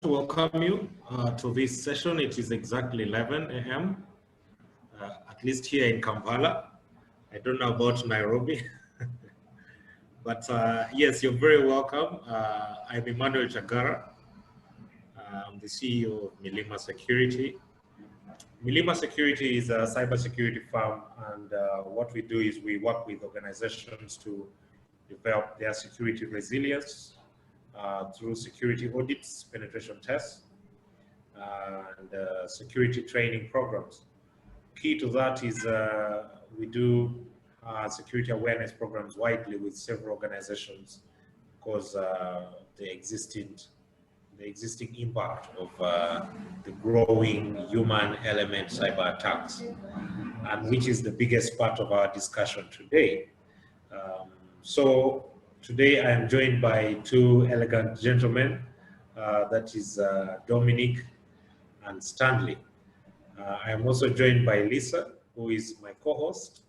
to welcome you to this session. It is exactly 11 a.m., at least here in Kampala. I don't know about Nairobi, but yes, you're very welcome. I'm Emmanuel Chagara. I'm the CEO of Milima Security. Milima Security is a cybersecurity firm, and what we do is we work with organizations to develop their security resilience through security audits, penetration tests, and security training programs. Key to that is we do security awareness programs widely with several organizations because the existing impact of the growing human element cyber attacks, and which is the biggest part of our discussion today. So today I am joined by two elegant gentlemen, that is Dominic and Stanley. I am also joined by Lisa, who is my co-host.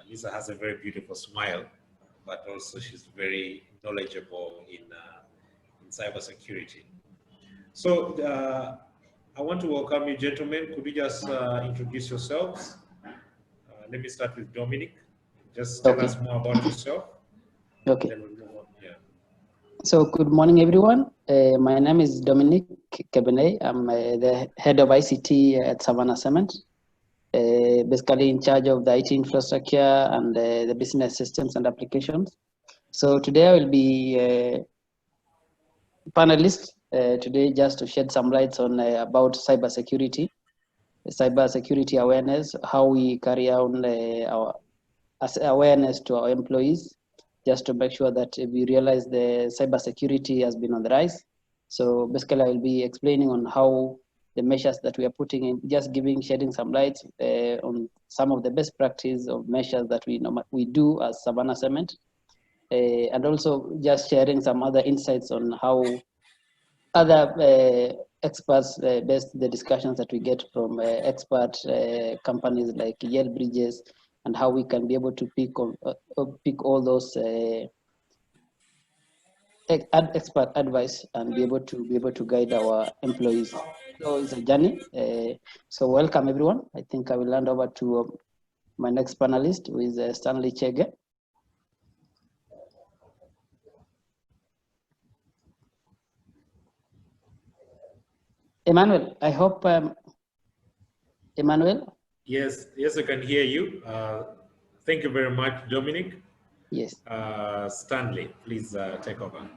Lisa has a very beautiful smile, but also she's very knowledgeable in cybersecurity. So I want to welcome you, gentlemen. Could you just introduce yourselves? Let me start with Dominic. Just tell us more about yourself. Okay. Then we'll move on. Yeah. So good morning, everyone. My name is Dominic Kebene. I'm the head of ICT at Savannah Cement, basically in charge of the IT infrastructure and the business systems and applications. So today I will be a panelist today just to shed some lights on about cybersecurity awareness, how we carry out our awareness to our employees, just to make sure that we realize the cybersecurity has been on the rise. So basically I will be explaining on how the measures that we are putting in, just shedding some light on some of the best practice of measures that we do as Savannah Cement, and also just sharing some other insights on how other experts, based the discussions that we get from expert companies like Yale Bridges, and how we can be able to pick all those expert advice and be able to guide our employees. So it's a journey. So welcome everyone. I think I will hand over to my next panelist, who is Stanley Chege. Emmanuel, I hope Emmanuel. Yes, I can hear you. Thank you very much, Dominic. Yes. Stanley, please take over.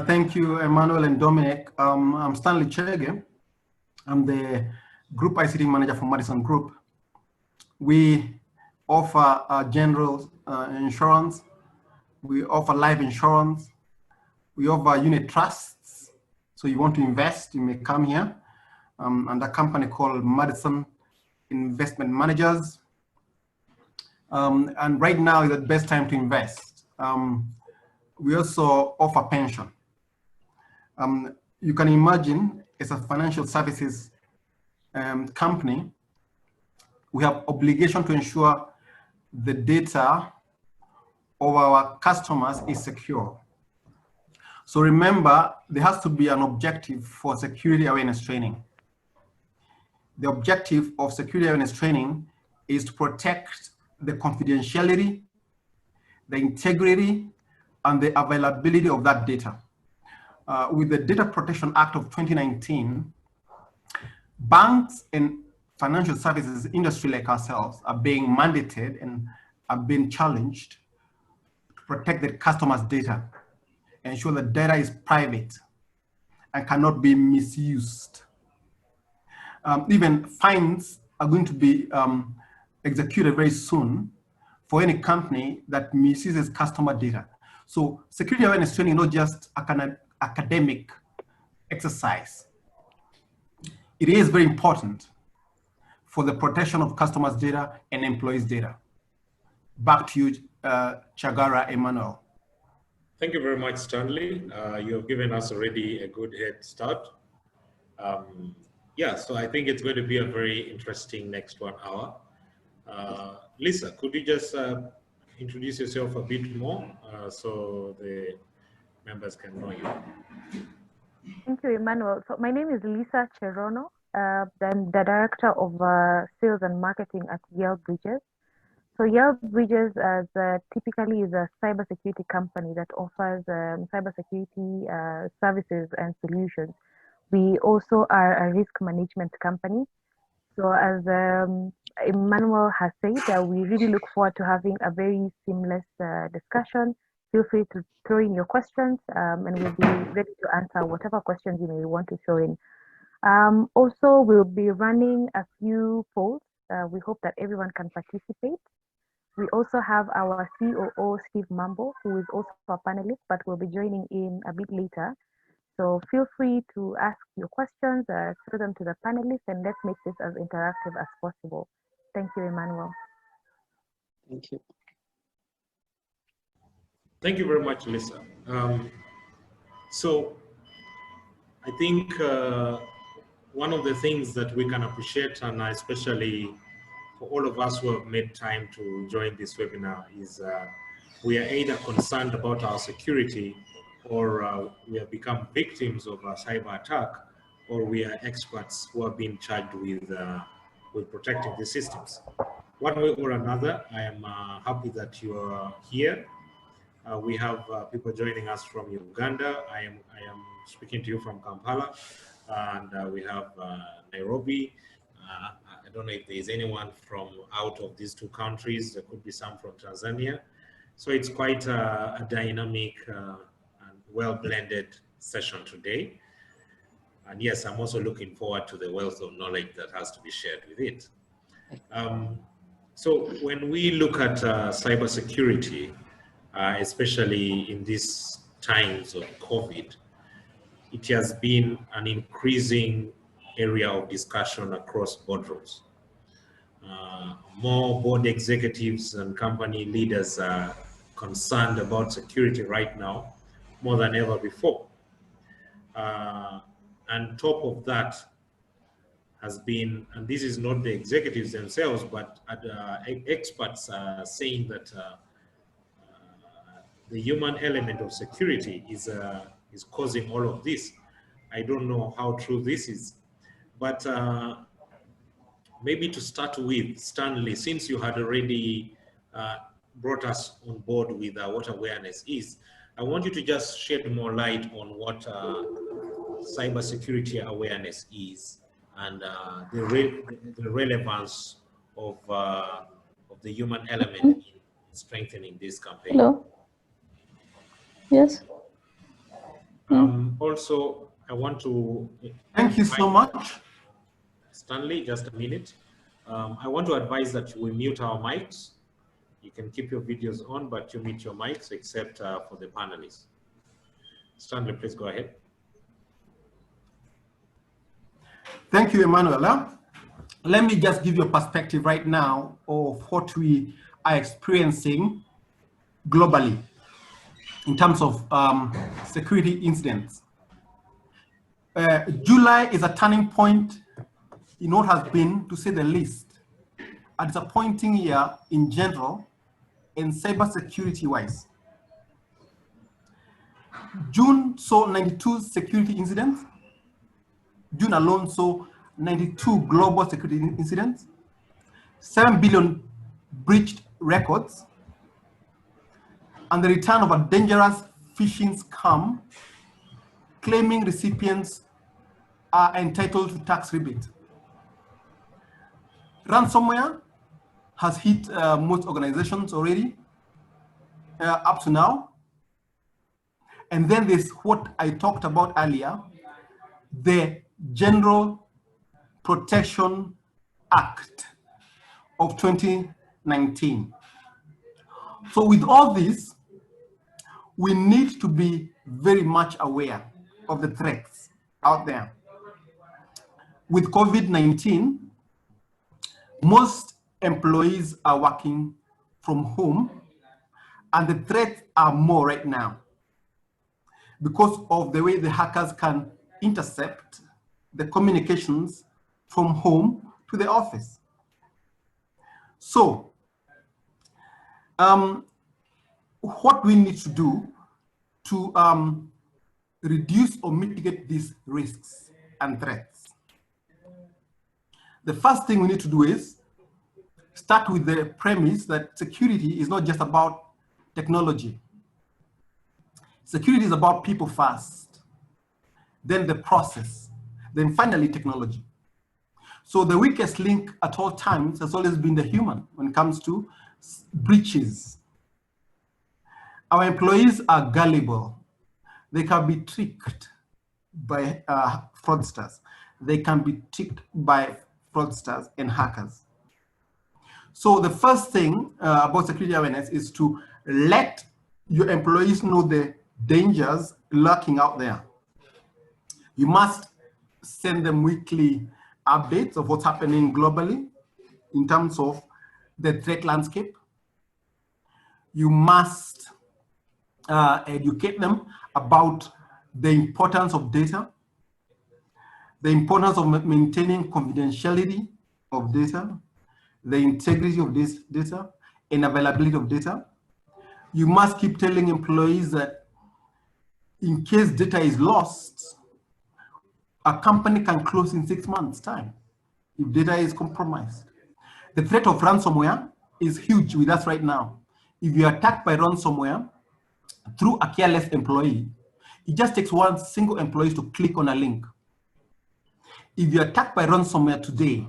Thank you, Emmanuel and Dominic. I'm Stanley Chege. I'm the Group ICT Manager for Madison Group. We offer general insurance. We offer life insurance. We offer unit trusts. So you want to invest, you may come here. And a company called Madison Investment Managers. And right now is the best time to invest. We also offer pension. You can imagine, as a financial services company, we have obligation to ensure the data of our customers is secure. So remember, there has to be an objective for security awareness training. The objective of security awareness training is to protect the confidentiality, the integrity, and the availability of that data. With the Data Protection Act of 2019, banks and financial services industry like ourselves are being mandated and are being challenged to protect the customer's data, ensure the data is private and cannot be misused. Even fines are going to be executed very soon for any company that misuses customer data. So security awareness training is not just an academic exercise. It is very important for the protection of customers' data and employees' data. Back to you, Chagara Emmanuel. Thank you very much, Stanley. You have given us already a good head start. Yeah, so I think it's going to be a very interesting next 1 hour. Lisa, could you just introduce yourself a bit more so the members can know you? Thank you, Emmanuel. So my name is Lisa Cherono. I'm the Director of Sales and Marketing at Yale Bridges. So Yale Bridges typically is a cybersecurity company that offers cybersecurity services and solutions. We also are a risk management company. So as Emmanuel has said, we really look forward to having a very seamless discussion. Feel free to throw in your questions and we'll be ready to answer whatever questions you may want to throw in. Also, we'll be running a few polls. We hope that everyone can participate. We also have our COO, Steve Mambo, who is also a panelist, but will be joining in a bit later. So feel free to ask your questions, throw them to the panelists, and let's make this as interactive as possible. Thank you, Emmanuel. Thank you. Thank you very much, Lisa. So I think one of the things that we can appreciate, and especially for all of us who have made time to join this webinar, is we are either concerned about our security, or we have become victims of a cyber attack, or we are experts who have been charged with protecting the systems. One way or another, I am happy that you are here. We have people joining us from Uganda. I am speaking to you from Kampala, and we have Nairobi. I don't know if there is anyone from out of these two countries. There could be some from Tanzania. So it's quite a dynamic and well-blended session today. And yes, I'm also looking forward to the wealth of knowledge that has to be shared with it. So when we look at cybersecurity, especially in these times of COVID, it has been an increasing area of discussion across boardrooms. More board executives and company leaders are concerned about security right now more than ever before. And top of that has been, and this is not the executives themselves, but experts are saying that the human element of security is causing all of this. I don't know how true this is, but maybe to start with, Stanley, since you had already brought us on board with what awareness is, I want you to just shed more light on what cybersecurity awareness is, and the relevance of the human element in strengthening this campaign. Hello. Yes. Also, I want to... Thank you so much. Stanley, just a minute. I want to advise that we mute our mics. You can keep your videos on, but you mute your mics except for the panelists. Stanley, please go ahead. Thank you, Emmanuel. Let me just give you a perspective right now of what we are experiencing globally in terms of security incidents. July is a turning point in what has been, to say the least, a disappointing year in general and cybersecurity-wise. June saw 92 security incidents. June alone saw 92 global security incidents, 7 billion breached records, and the return of a dangerous phishing scam claiming recipients are entitled to tax rebate. Ransomware has hit most organizations already up to now. And then there's what I talked about earlier, the General Protection Act of 2019. So with all this, we need to be very much aware of the threats out there. With COVID-19, most employees are working from home, and the threats are more right now because of the way the hackers can intercept the communications from home to the office. So, what we need to do to reduce or mitigate these risks and threats? The first thing we need to do is start with the premise that security is not just about technology. Security is about people first, then the process, then finally technology. So the weakest link at all times has always been the human when it comes to breaches. Our employees are gullible. They can be tricked by fraudsters. They can be tricked by fraudsters and hackers. So the first thing about security awareness is to let your employees know the dangers lurking out there. You must send them weekly updates of what's happening globally in terms of the threat landscape. You must educate them about the importance of data, the importance of maintaining confidentiality of data, the integrity of this data, and availability of data. You must keep telling employees that in case data is lost, a company can close in 6 months' time if data is compromised. The threat of ransomware is huge with us right now. If you're attacked by ransomware through a careless employee, it just takes one single employee to click on a link. If you're attacked by ransomware today,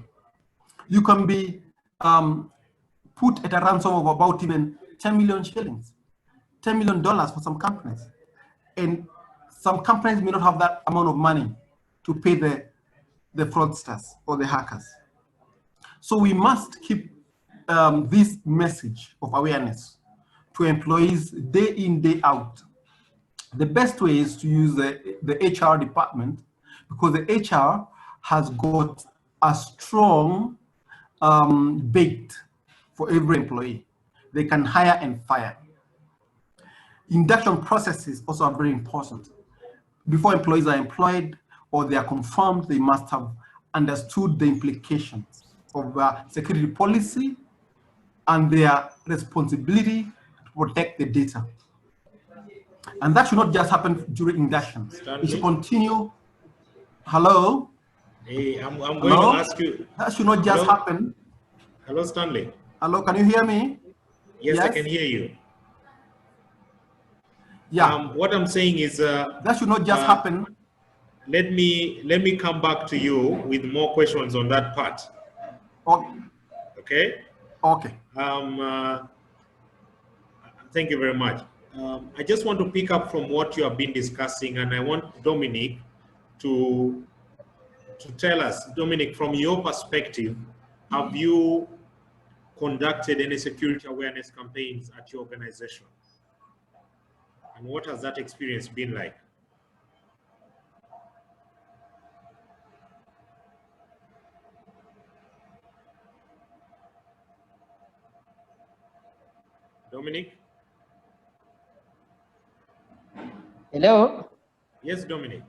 you can be put at a ransom of about even 10 million shillings, $10 million for some companies. And some companies may not have that amount of money to pay the fraudsters or the hackers. So we must keep this message of awareness to employees day in, day out. The best way is to use the HR department, because the HR has got a strong bait for every employee. They can hire and fire. Induction processes also are very important. Before employees are employed or they are confirmed, they must have understood the implications of security policy and their responsibility to protect the data. And that should not just happen during inductions. It should continue. Hello? Hey, I'm going to ask you. That should not just happen. Hello, Stanley. Hello, can you hear me? Yes, I can hear you. Yeah. What I'm saying is that should not just happen. Let me come back to you with more questions on that part. Okay. Okay. Thank you very much. I just want to pick up from what you have been discussing, and I want Dominic to tell us, Dominic, from your perspective, have you conducted any security awareness campaigns at your organization? And what has that experience been like? Dominic? Hello? Yes, Dominic.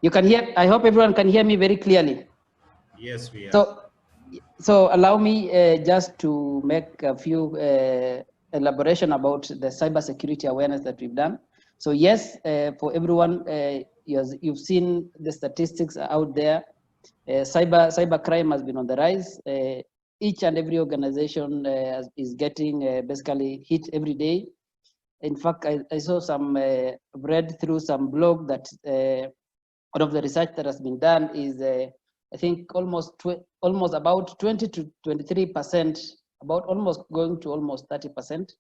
You can hear, I hope everyone can hear me very clearly. Yes, we are. So allow me just to make a few elaboration about the cybersecurity awareness that we've done. So yes, for everyone, you've seen the statistics out there. Cyber crime has been on the rise. Each and every organization is getting basically hit every day. In fact, I saw some, read through some blog that one of the research that has been done is, I think almost about 20 to 23%, about almost going to almost 30%.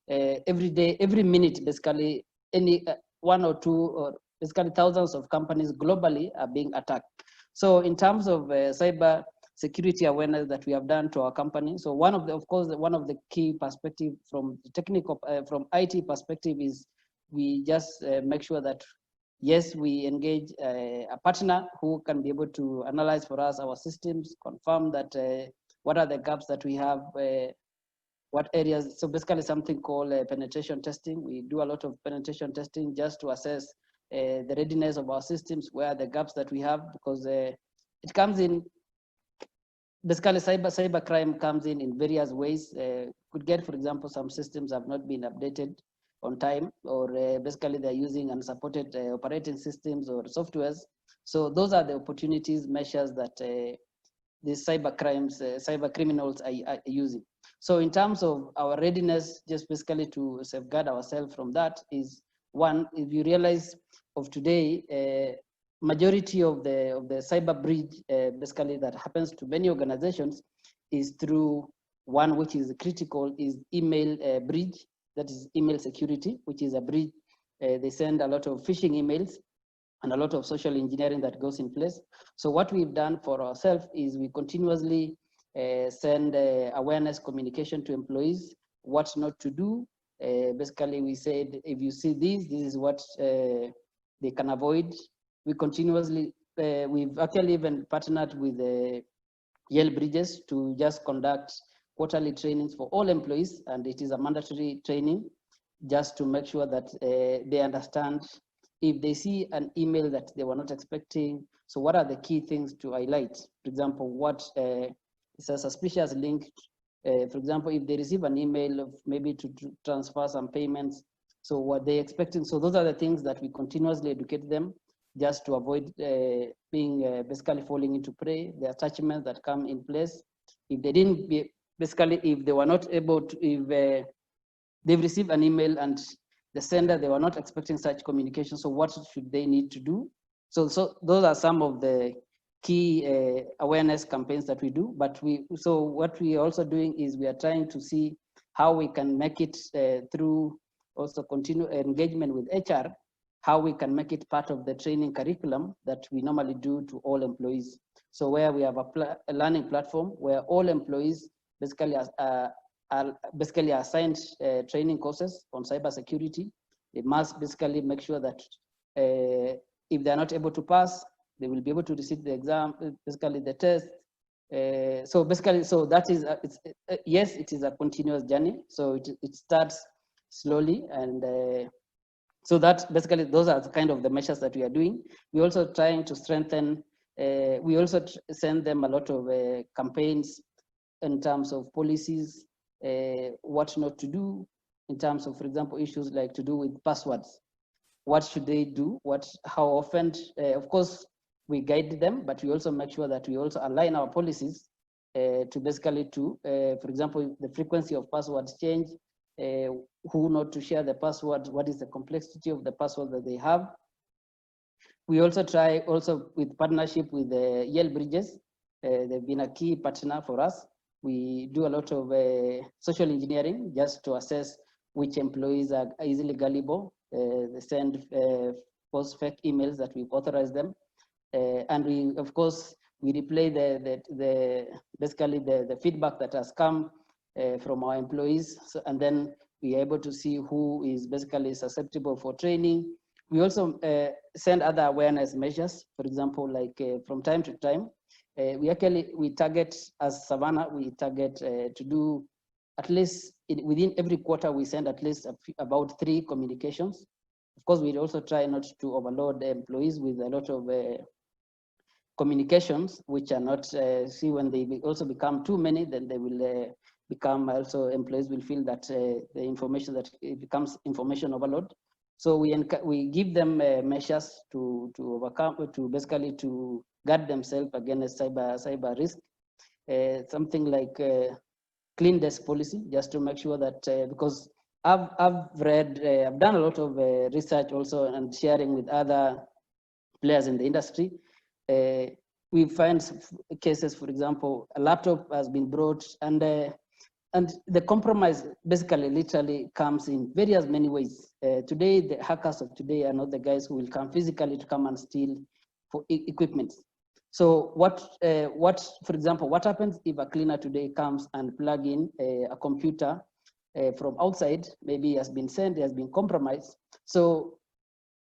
Every day, every minute, basically, any one or two, or basically thousands of companies globally are being attacked. So in terms of cyber security awareness that we have done to our company, so one of the key perspective from the technical, from IT perspective is we just make sure that yes, we engage a partner who can be able to analyze for us our systems, confirm that what are the gaps that we have, what areas. So basically something called penetration testing. We do a lot of penetration testing just to assess the readiness of our systems, where are the gaps that we have, because it comes in, basically cyber crime comes in various ways. Could get, for example, some systems have not been updated. on time, or basically they're using unsupported operating systems or softwares. So those are the opportunities, measures that these cyber crimes, cyber criminals are using. So in terms of our readiness, just basically to safeguard ourselves from that is, one, if you realize of today, majority of the cyber breach basically that happens to many organizations is through one, which is critical, is email breach. That is email security, which is a breach. They send a lot of phishing emails and a lot of social engineering that goes in place. So what we've done for ourselves is we continuously send awareness communication to employees, what not to do. Basically, we said, if you see this is what they can avoid. We continuously, we've actually even partnered with Yale Bridges to just conduct quarterly trainings for all employees, and it is a mandatory training just to make sure that they understand if they see an email that they were not expecting. So what are the key things to highlight? For example, what is a suspicious link? For example, if they receive an email of maybe to transfer some payments, so what they expecting? So those are the things that we continuously educate them just to avoid being basically falling into prey. The attachments that come in place, if they didn't be, basically if they were not able to, if they've received an email and the sender, they were not expecting such communication, so what should they need to do? So those are some of the key awareness campaigns that we do. But so what we are also doing is we are trying to see how we can make it through also continue engagement with HR, how we can make it part of the training curriculum that we normally do to all employees. So where we have a learning platform where all employees basically are basically assigned training courses on cybersecurity. They must basically make sure that if they're not able to pass, they will be able to receive the exam, basically the test. So basically, so that is, yes, it is a continuous journey. So it starts slowly, and so that basically those are the kind of the measures that we are doing. We're also trying to strengthen, we also send them a lot of campaigns in terms of policies, what not to do in terms of, for example, issues like to do with passwords. What should they do? How often? Of course, we guide them, but we also make sure that we also align our policies to basically to, for example, the frequency of passwords change, who not to share the password, what is the complexity of the password that they have. We also try also with partnership with Yale Bridges. They've been a key partner for us. We do a lot of social engineering just to assess which employees are easily gullible. They send false fake emails that we've authorized them. And we, of course, we replay basically the feedback that has come from our employees. So, and then we are able to see who is basically susceptible for training. We also send other awareness measures. For example, like from time to time, we target, as Savannah, we target to do at least within every quarter, we send at least about 3 communications. Of course, we also try not to overload the employees with a lot of communications, which are not, see when they also become too many, then they will become also, employees will feel that the information that it becomes information overload. So we give them measures to overcome, to basically to guard themselves against cyber risk. Something like clean desk policy, just to make sure that, because I've read, I've done a lot of research also and sharing with other players in the industry. We find cases, for example, a laptop has been brought and the compromise basically literally comes in various many ways. Today, the hackers of today are not the guys who will come physically to come and steal for equipment. So for example, what happens if a cleaner today comes and plug in a computer from outside, maybe has been sent, has been compromised. So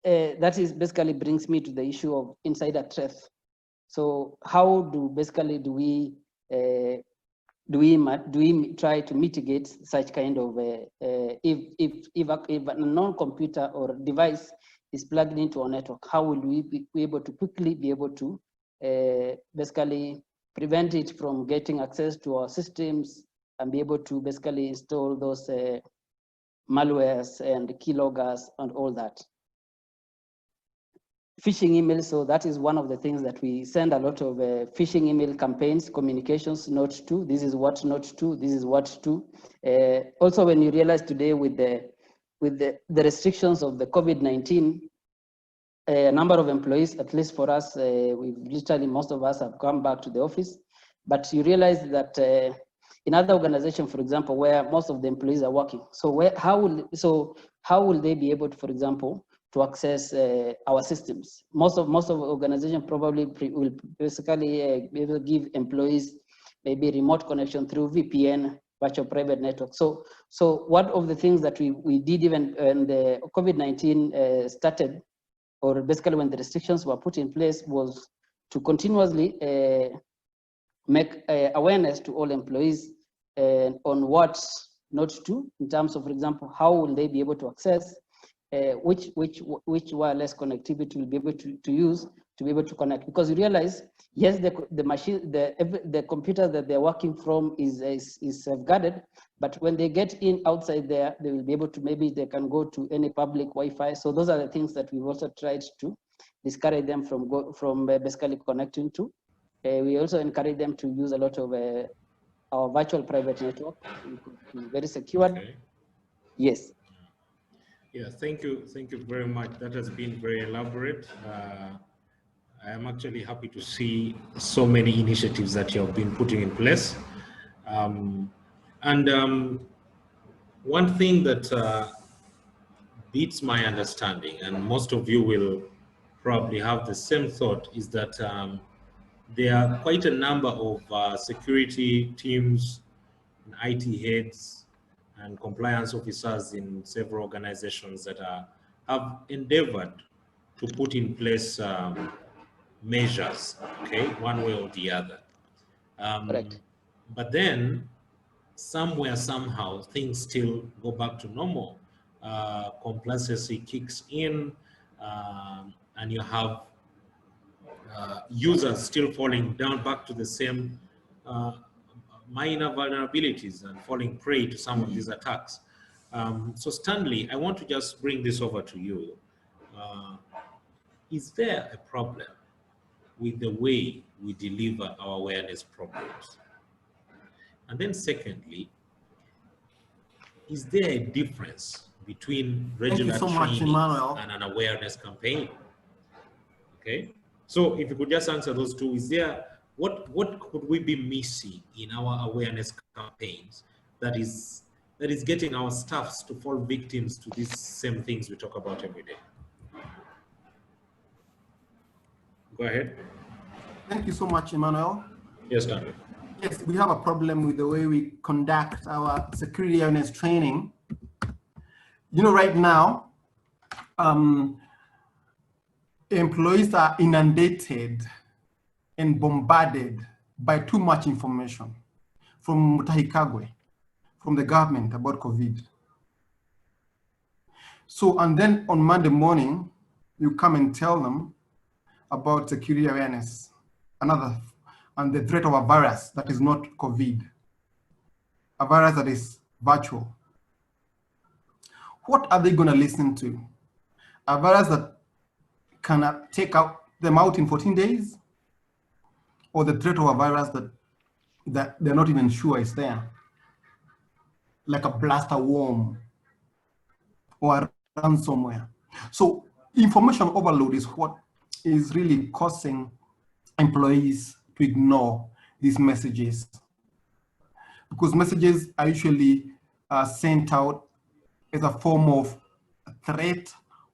that is basically brings me to the issue of insider threat. So how do we try to mitigate such kind of if a non-computer or device is plugged into a network, how will we be able to quickly be able to basically prevent it from getting access to our systems and be able to basically install those malwares and keyloggers and all that. Phishing emails, so that is one of the things that we send a lot of phishing email campaigns, communications, not to, this is what not to, this is what to. Also, when you realize today with the restrictions of the COVID-19, a number of employees, at least for us, we've literally, most of us have come back to the office, but you realize that in other organizations, for example, where most of the employees are working, so how will they be able to, for example, to access our systems? Most of the organizations probably will basically be able to give employees maybe remote connection through VPN, virtual private network. So one of the things that we did even when the COVID-19 started, or basically when the restrictions were put in place, was to continuously make awareness to all employees on what not to do, in terms of, for example, how will they be able to access which wireless connectivity will be able to use to be able to connect. Because you realize, yes, the machine, the computer that they're working from is safeguarded, but when they get in outside there, they will be able to, maybe they can go to any public Wi-Fi. So those are the things that we've also tried to discourage them from basically connecting to. We also encourage them to use a lot of our virtual private network, very secured. Okay. Yes. Yeah, thank you very much. That has been very elaborate. I am actually happy to see so many initiatives that you have been putting in place. One thing that beats my understanding, and most of you will probably have the same thought, is that there are quite a number of security teams, and IT heads, and compliance officers in several organizations that have endeavored to put in place measures, okay, one way or the other. Correct. But then, somewhere, somehow, things still go back to normal. Complacency kicks in, and you have users still falling down back to the same minor vulnerabilities and falling prey to some of these attacks. So Stanley, I want to just bring this over to you. Is there a problem with the way we deliver our awareness programs? And then secondly, is there a difference between regular training and an awareness campaign? Okay, so if you could just answer those two, is there, what could we be missing in our awareness campaigns that is getting our staffs to fall victims to these same things we talk about every day? Go ahead. Thank you so much, Emmanuel. Yes, Stanley. Yes, we have a problem with the way we conduct our security awareness training. You know, right now, employees are inundated and bombarded by too much information from Mutahikagwe, from the government about COVID. So, and then on Monday morning, you come and tell them about security awareness, and the threat of a virus that is not COVID, a virus that is virtual. What are they going to listen to? A virus that can take them out in 14 days? Or the threat of a virus that they're not even sure is there? Like a blaster worm or a ransomware. So information overload is what is really causing employees to ignore these messages, because messages are usually sent out as a form of threat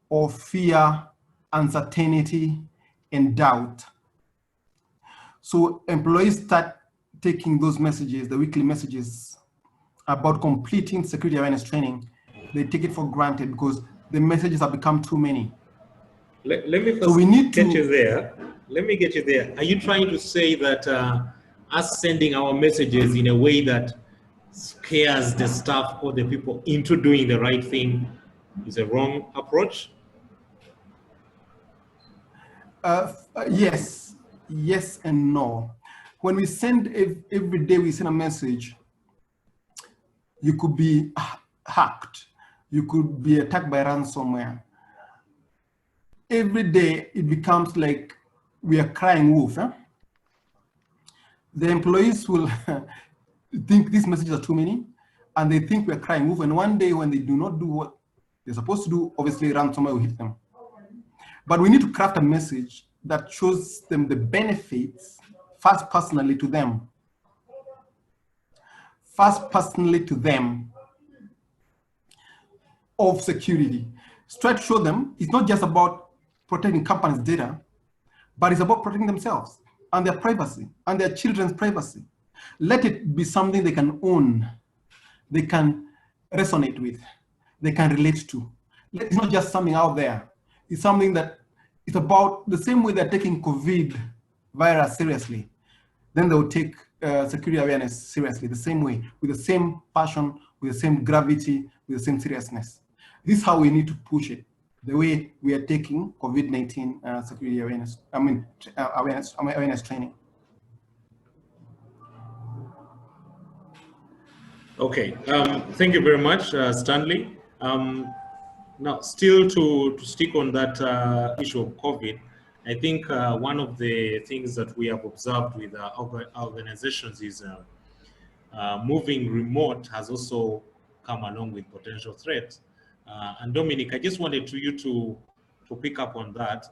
or fear, uncertainty, and doubt. So employees start taking those messages, the weekly messages about completing security awareness training, they take it for granted because the messages have become too many. Let me first get you there. Let me get you there. Are you trying to say that us sending our messages in a way that scares the staff or the people into doing the right thing is a wrong approach? Yes and no. When we send every day, we send a message, you could be hacked. You could be attacked by ransomware. Every day it becomes like we are crying wolf. The employees will think these messages are too many, and they think we're crying wolf. And one day when they do not do what they're supposed to do, obviously ransomware will hit them. But we need to craft a message that shows them the benefits first personally to them. First personally to them of security. Try to show them it's not just about protecting companies' data, but it's about protecting themselves and their privacy and their children's privacy. Let it be something they can own, they can resonate with, they can relate to. It's not just something out there. It's something that it's about the same way they're taking COVID virus seriously. Then they'll take security awareness seriously, the same way, with the same passion, with the same gravity, with the same seriousness. This is how we need to push it, the way we are taking COVID-19 security awareness, awareness training. Okay, thank you very much, Stanley. Now, still to stick on that issue of COVID, I think one of the things that we have observed with organizations is moving remote has also come along with potential threats. And Dominic, I just wanted you to pick up on that.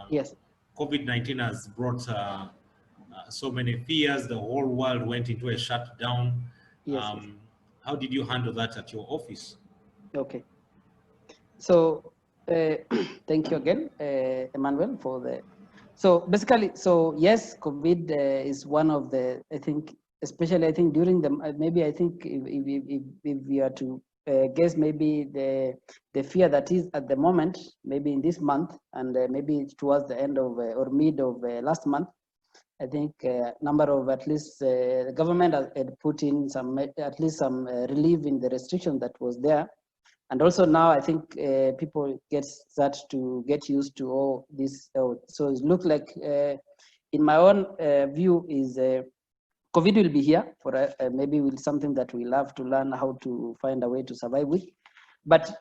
Yes. COVID-19 has brought so many fears. The whole world went into a shutdown. Yes. How did you handle that at your office? Okay. So thank you again, Emmanuel, for the. So basically, so yes, COVID is one of the, I think, especially I think during the, maybe I think if we are to guess, maybe the fear that is at the moment, maybe in this month and maybe towards the end of or mid of last month, I think number of at least the government had put in some at least some relief in the restriction that was there, and also now I think people start to get used to all this. So it looks like, in my own view, is COVID will be here for maybe will something that we'll have to learn how to find a way to survive with. But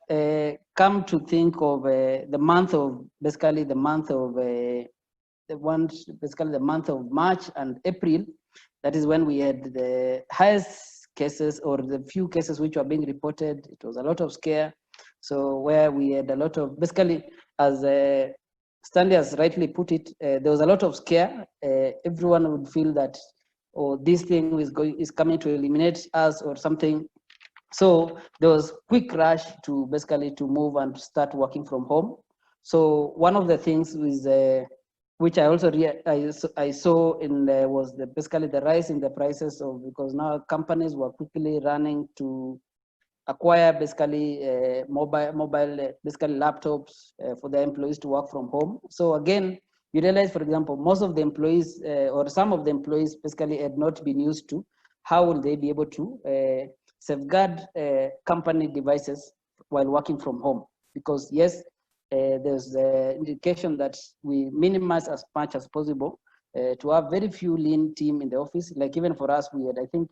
come to think of the month of basically the month of basically the month of March and April, that is when we had the highest cases or the few cases which were being reported. It was a lot of scare. So where we had a lot of, basically, as Stanley has rightly put it, there was a lot of scare. Everyone would feel that, oh, this thing is coming to eliminate us or something. So there was quick rush to basically to move and start working from home. So one of the things is which I also I saw in was basically the rise in the prices of, because now companies were quickly running to acquire basically mobile basically laptops for their employees to work from home. So again, you realize, for example, most of the employees or some of the employees basically had not been used to how will they be able to safeguard company devices while working from home, because yes, there's indication that we minimize as much as possible to have very few lean team in the office. Like even for us, we had, I think,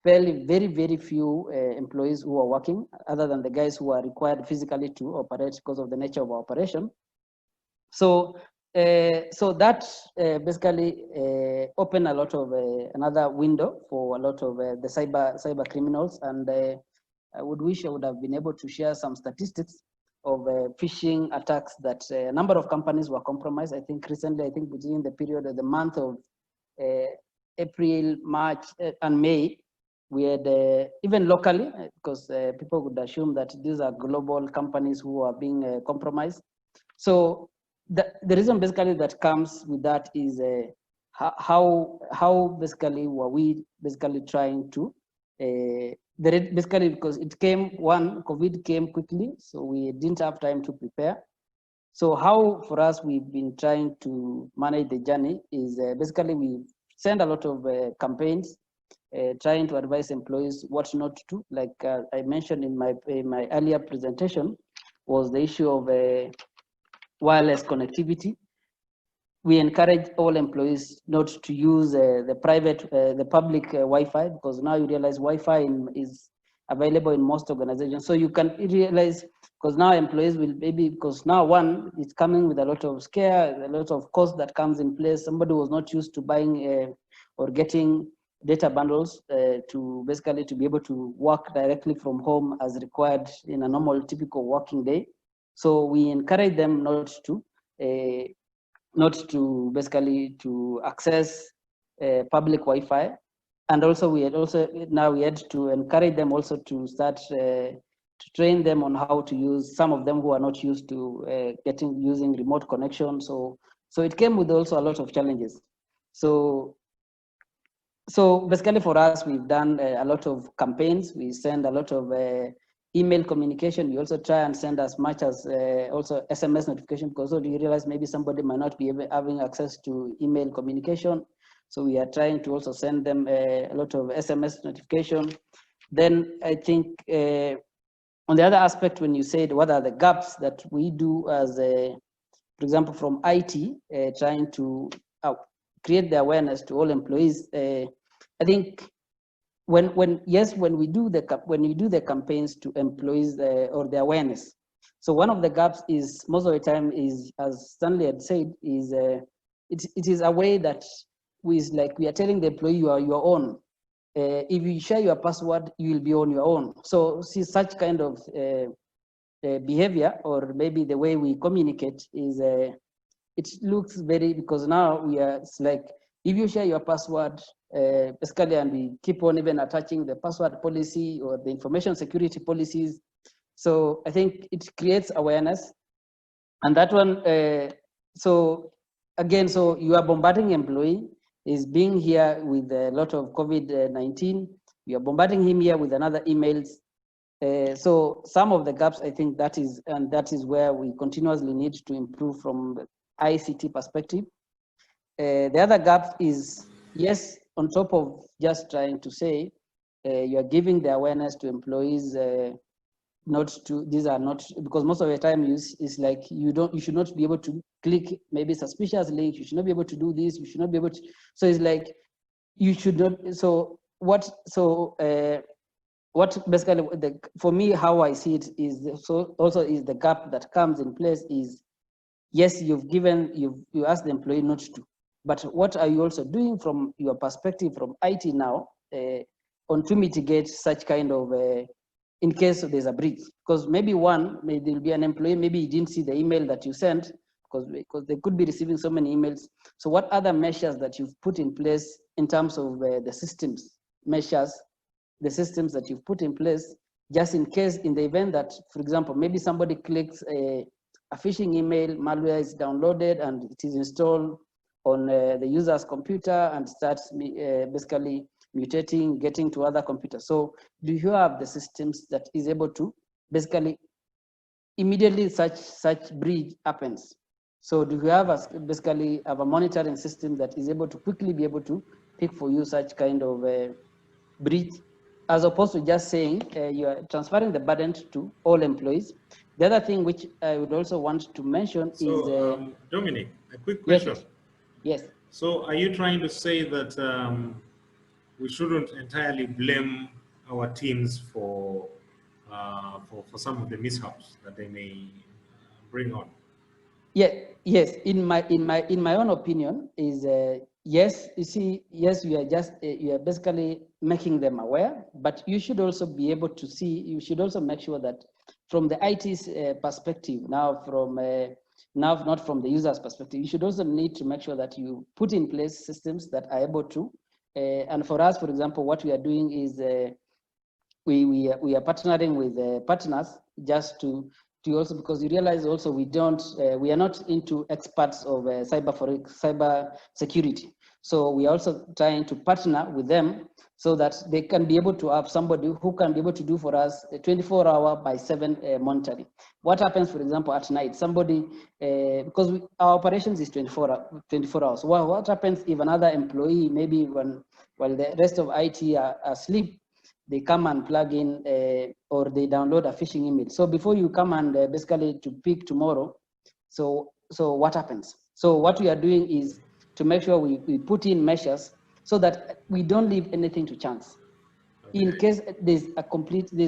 very few employees who are working, other than the guys who are required physically to operate because of the nature of our operation. So so that basically opened a lot of another window for a lot of the cyber criminals, and I would wish I would have been able to share some statistics of phishing attacks that a number of companies were compromised. I think recently, I think between the period of the month of April, March, and May, we had even locally, because people would assume that these are global companies who are being compromised. So the reason basically that comes with that is how basically were we basically trying to basically, because it came, COVID came quickly, so we didn't have time to prepare. So how for us we've been trying to manage the journey is basically we send a lot of campaigns trying to advise employees what not to do. Like I mentioned in my earlier presentation, was the issue of wireless connectivity. We encourage all employees not to use the public Wi-Fi, because now you realize Wi-Fi is available in most organizations. So you can realize, because now employees will maybe, because now one, it's coming with a lot of scare, a lot of cost that comes in place. Somebody was not used to buying or getting data bundles to basically to be able to work directly from home as required in a normal, typical working day. So we encourage them not to basically to access public Wi-Fi. And also we had to encourage them also to start to train them on how to use, some of them who are not used to using remote connection. So it came with also a lot of challenges. So basically for us, we've done a lot of campaigns. We send a lot of email communication. We also try and send as much as also SMS notification, because also you realize maybe somebody might not be having access to email communication. So we are trying to also send them a lot of SMS notification. Then I think on the other aspect, when you said what are the gaps that we do as for example, from IT, trying to create the awareness to all employees. I think when you do the campaigns to employees or the awareness. So one of the gaps is most of the time is, as Stanley had said, is it is a way that we are telling the employee you are your own. If you share your password, you will be on your own. So see such kind of behavior, or maybe the way we communicate is it looks very, because now it's like if you share your password basically, and we keep on even attaching the password policy or the information security policies. So I think it creates awareness, and that one. So again, so you are bombarding employee is being here with a lot of COVID-19. You are bombarding him here with another emails. So some of the gaps, I think that is where we continuously need to improve from the ICT perspective. The other gap is, yes, on top of just trying to say you are giving the awareness to employees, these are not, because most of the time it's like you should not be able to click maybe suspicious link, you should not be able to do this, you should not be able to, so it's like you should not, what basically for me, how I see it is, so also is the gap that comes in place is, yes, you ask the employee not to, but what are you also doing from your perspective from IT now on to mitigate such kind of in case there's a breach? Because maybe there'll be an employee, maybe he didn't see the email that you sent, because they could be receiving so many emails. So what other measures that you've put in place in terms of the systems that you've put in place, just in case, in the event that, for example, maybe somebody clicks a phishing email, malware is downloaded and it is installed on the user's computer and starts basically mutating, getting to other computers. So do you have the systems that is able to basically immediately such breach happens? So do you have basically have a monitoring system that is able to quickly be able to pick for you such kind of breach, as opposed to just saying you are transferring the burden to all employees? The other thing which I would also want to mention is Dominic, a quick question. Yes. So are you trying to say that we shouldn't entirely blame our teams for some of the mishaps that they may bring on? Yeah, yes. In my own opinion, is yes. You see, yes, you are basically making them aware, but you should also be able to see. You should also make sure that from the IT's perspective, now not from the user's perspective, you should also need to make sure that you put in place systems that are able to. And for us, for example, what we are doing is we are partnering with partners just to also, because you realize also we are not into experts of cyber security. So we are also trying to partner with them so that they can be able to have somebody who can be able to do for us a 24-hour by 7 monitoring. What happens, for example, at night, somebody, because our operations is 24 hours. Well, what happens if another employee, maybe while the rest of IT are asleep, they come and plug in or they download a phishing email? So before you come and basically to pick tomorrow, so what happens? So what we are doing is to make sure we put in measures so that we don't leave anything to chance. in case there's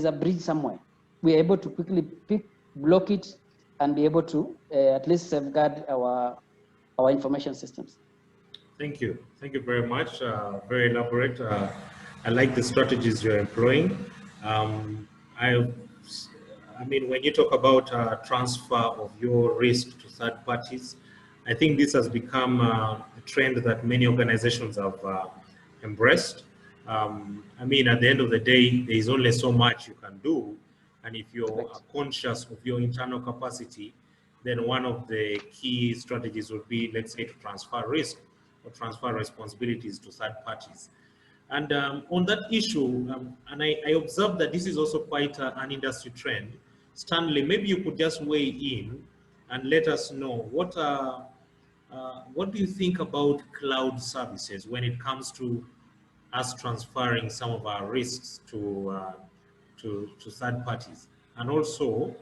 a breach somewhere, we're able to quickly block it and be able to at least safeguard our information systems. Thank you very much. Very elaborate. I like the strategies you're employing. I mean, when you talk about transfer of your risk to third parties, I think this has become a trend that many organizations have embraced. I mean, at the end of the day, there is only so much you can do. And if you're conscious of your internal capacity, then one of the key strategies would be, let's say, to transfer risk or transfer responsibilities to third parties. And on that issue, and I observed that this is also quite an industry trend. Stanley, maybe you could just weigh in and let us know what do you think about cloud services when it comes to us transferring some of our risks to third parties, and also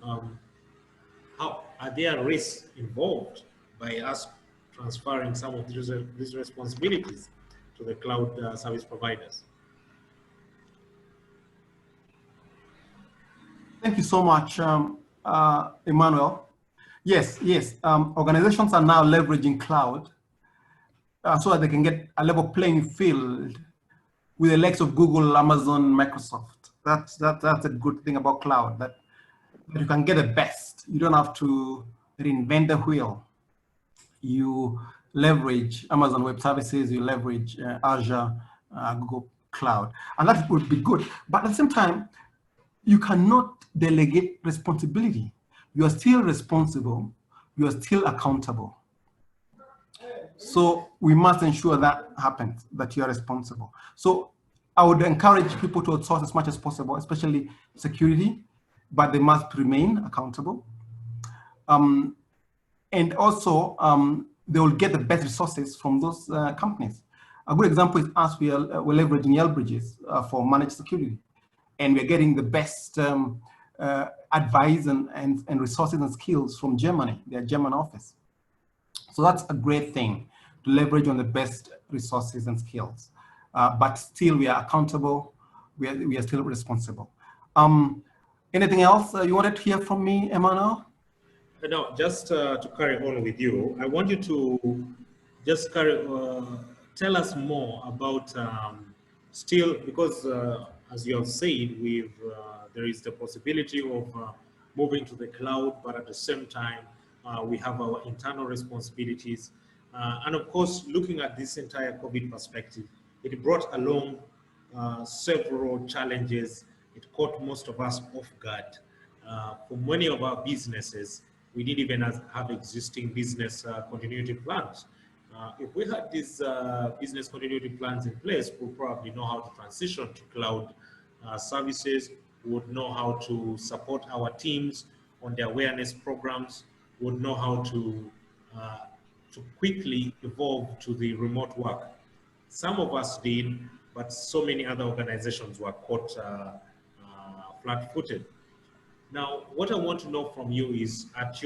how are there risks involved by us transferring some of these responsibilities to the cloud service providers? Thank you so much, Emmanuel. Yes. Organizations are now leveraging cloud so that they can get a level playing field with the likes of Google, Amazon, Microsoft. That's a good thing about cloud, that you can get the best. You don't have to reinvent the wheel. You leverage Amazon Web Services, you leverage Azure, Google Cloud, and that would be good. But at the same time, you cannot delegate responsibility. You are still responsible, you are still accountable. So we must ensure that happens, that you are responsible. So I would encourage people to outsource as much as possible, especially security, but they must remain accountable. And also, they will get the best resources from those companies. A good example is us. We're leveraging Yellow Bridges for managed security. And we're getting the best advice and resources and skills from Germany, their German office. So that's a great thing, to leverage on the best resources and skills. But still, we are accountable. We are still responsible. Anything else you wanted to hear from me, Emmanuel? No, just to carry on with you, I want you to just tell us more about still, because as you have said, there is the possibility of moving to the cloud, but at the same time, we have our internal responsibilities. And of course, looking at this entire COVID perspective, it brought along several challenges. It caught most of us off guard. For many of our businesses, we didn't even have existing business continuity plans. If we had these business continuity plans in place, we'll probably know how to transition to cloud services, would know how to support our teams on their awareness programs, would know how to quickly evolve to the remote work. Some of us did, but so many other organizations were caught flat-footed. Now, what I want to know from you is, at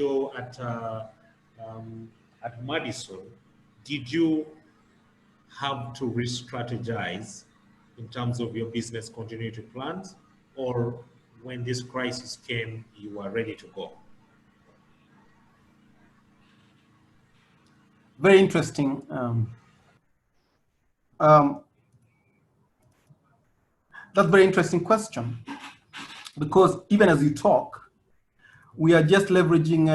Madison, did you have to re-strategize in terms of your business continuity plans, or when this crisis came, you were ready to go? Very interesting. That's a very interesting question, because even as you talk, we are just leveraging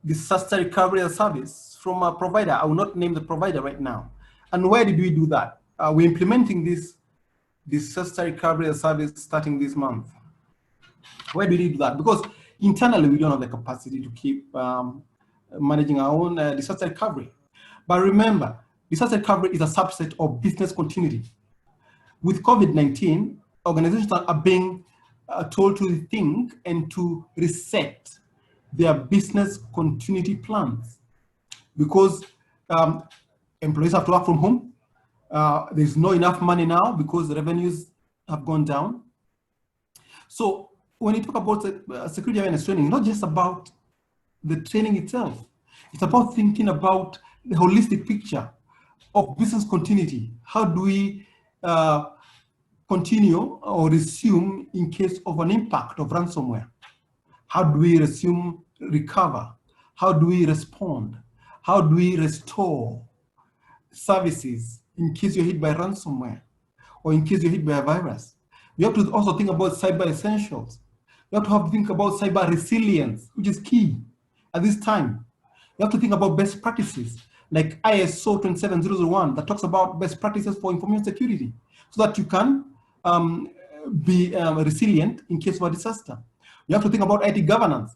disaster recovery as a service from a provider. I will not name the provider right now. And where did we do that? We're implementing this disaster recovery as a service starting this month. Why do we do that? Because internally, we don't have the capacity to keep managing our own disaster recovery. But remember, disaster recovery is a subset of business continuity. With COVID-19, organizations are being told to think and to reset their business continuity plans, because employees have to work from home. There's not enough money now because the revenues have gone down. So when you talk about security awareness training, not just about the training itself, it's about thinking about the holistic picture of business continuity. How do we continue or resume in case of an impact of ransomware? How do we resume, recover? How do we respond? How do we restore services in case you're hit by ransomware or in case you're hit by a virus? You have to also think about cyber essentials. You have to think about cyber resilience, which is key at this time. You have to think about best practices like ISO 27001 that talks about best practices for information security so that you can be resilient in case of a disaster. You have to think about IT governance,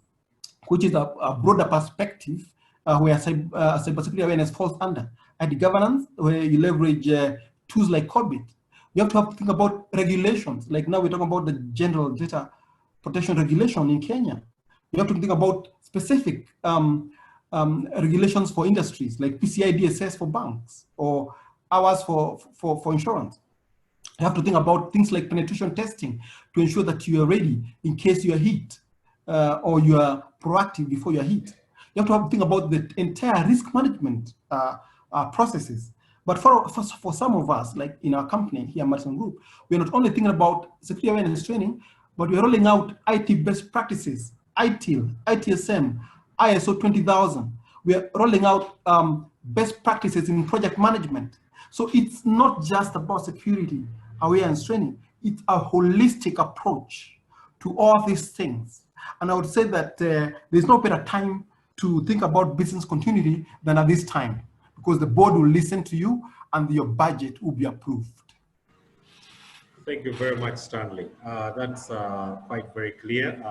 which is a broader perspective where cybersecurity awareness falls under. IT governance, where you leverage tools like COVID. You have to think about regulations, like now we're talking about the General Data Protection Regulation in Kenya. You have to think about specific regulations for industries, like PCI DSS for banks, or hours for insurance. You have to think about things like penetration testing to ensure that you are ready in case you are hit, or you are proactive before you are hit. You have to think about the entire risk management processes. But for some of us, like in our company here, Madison Group, we are not only thinking about security awareness training, but we are rolling out IT best practices, ITIL, ITSM, ISO 20000. We are rolling out best practices in project management. So it's not just about security awareness training, it's a holistic approach to all these things. And I would say that there's no better time to think about business continuity than at this time, because the board will listen to you and your budget will be approved. Thank you very much, Stanley. That's quite very clear.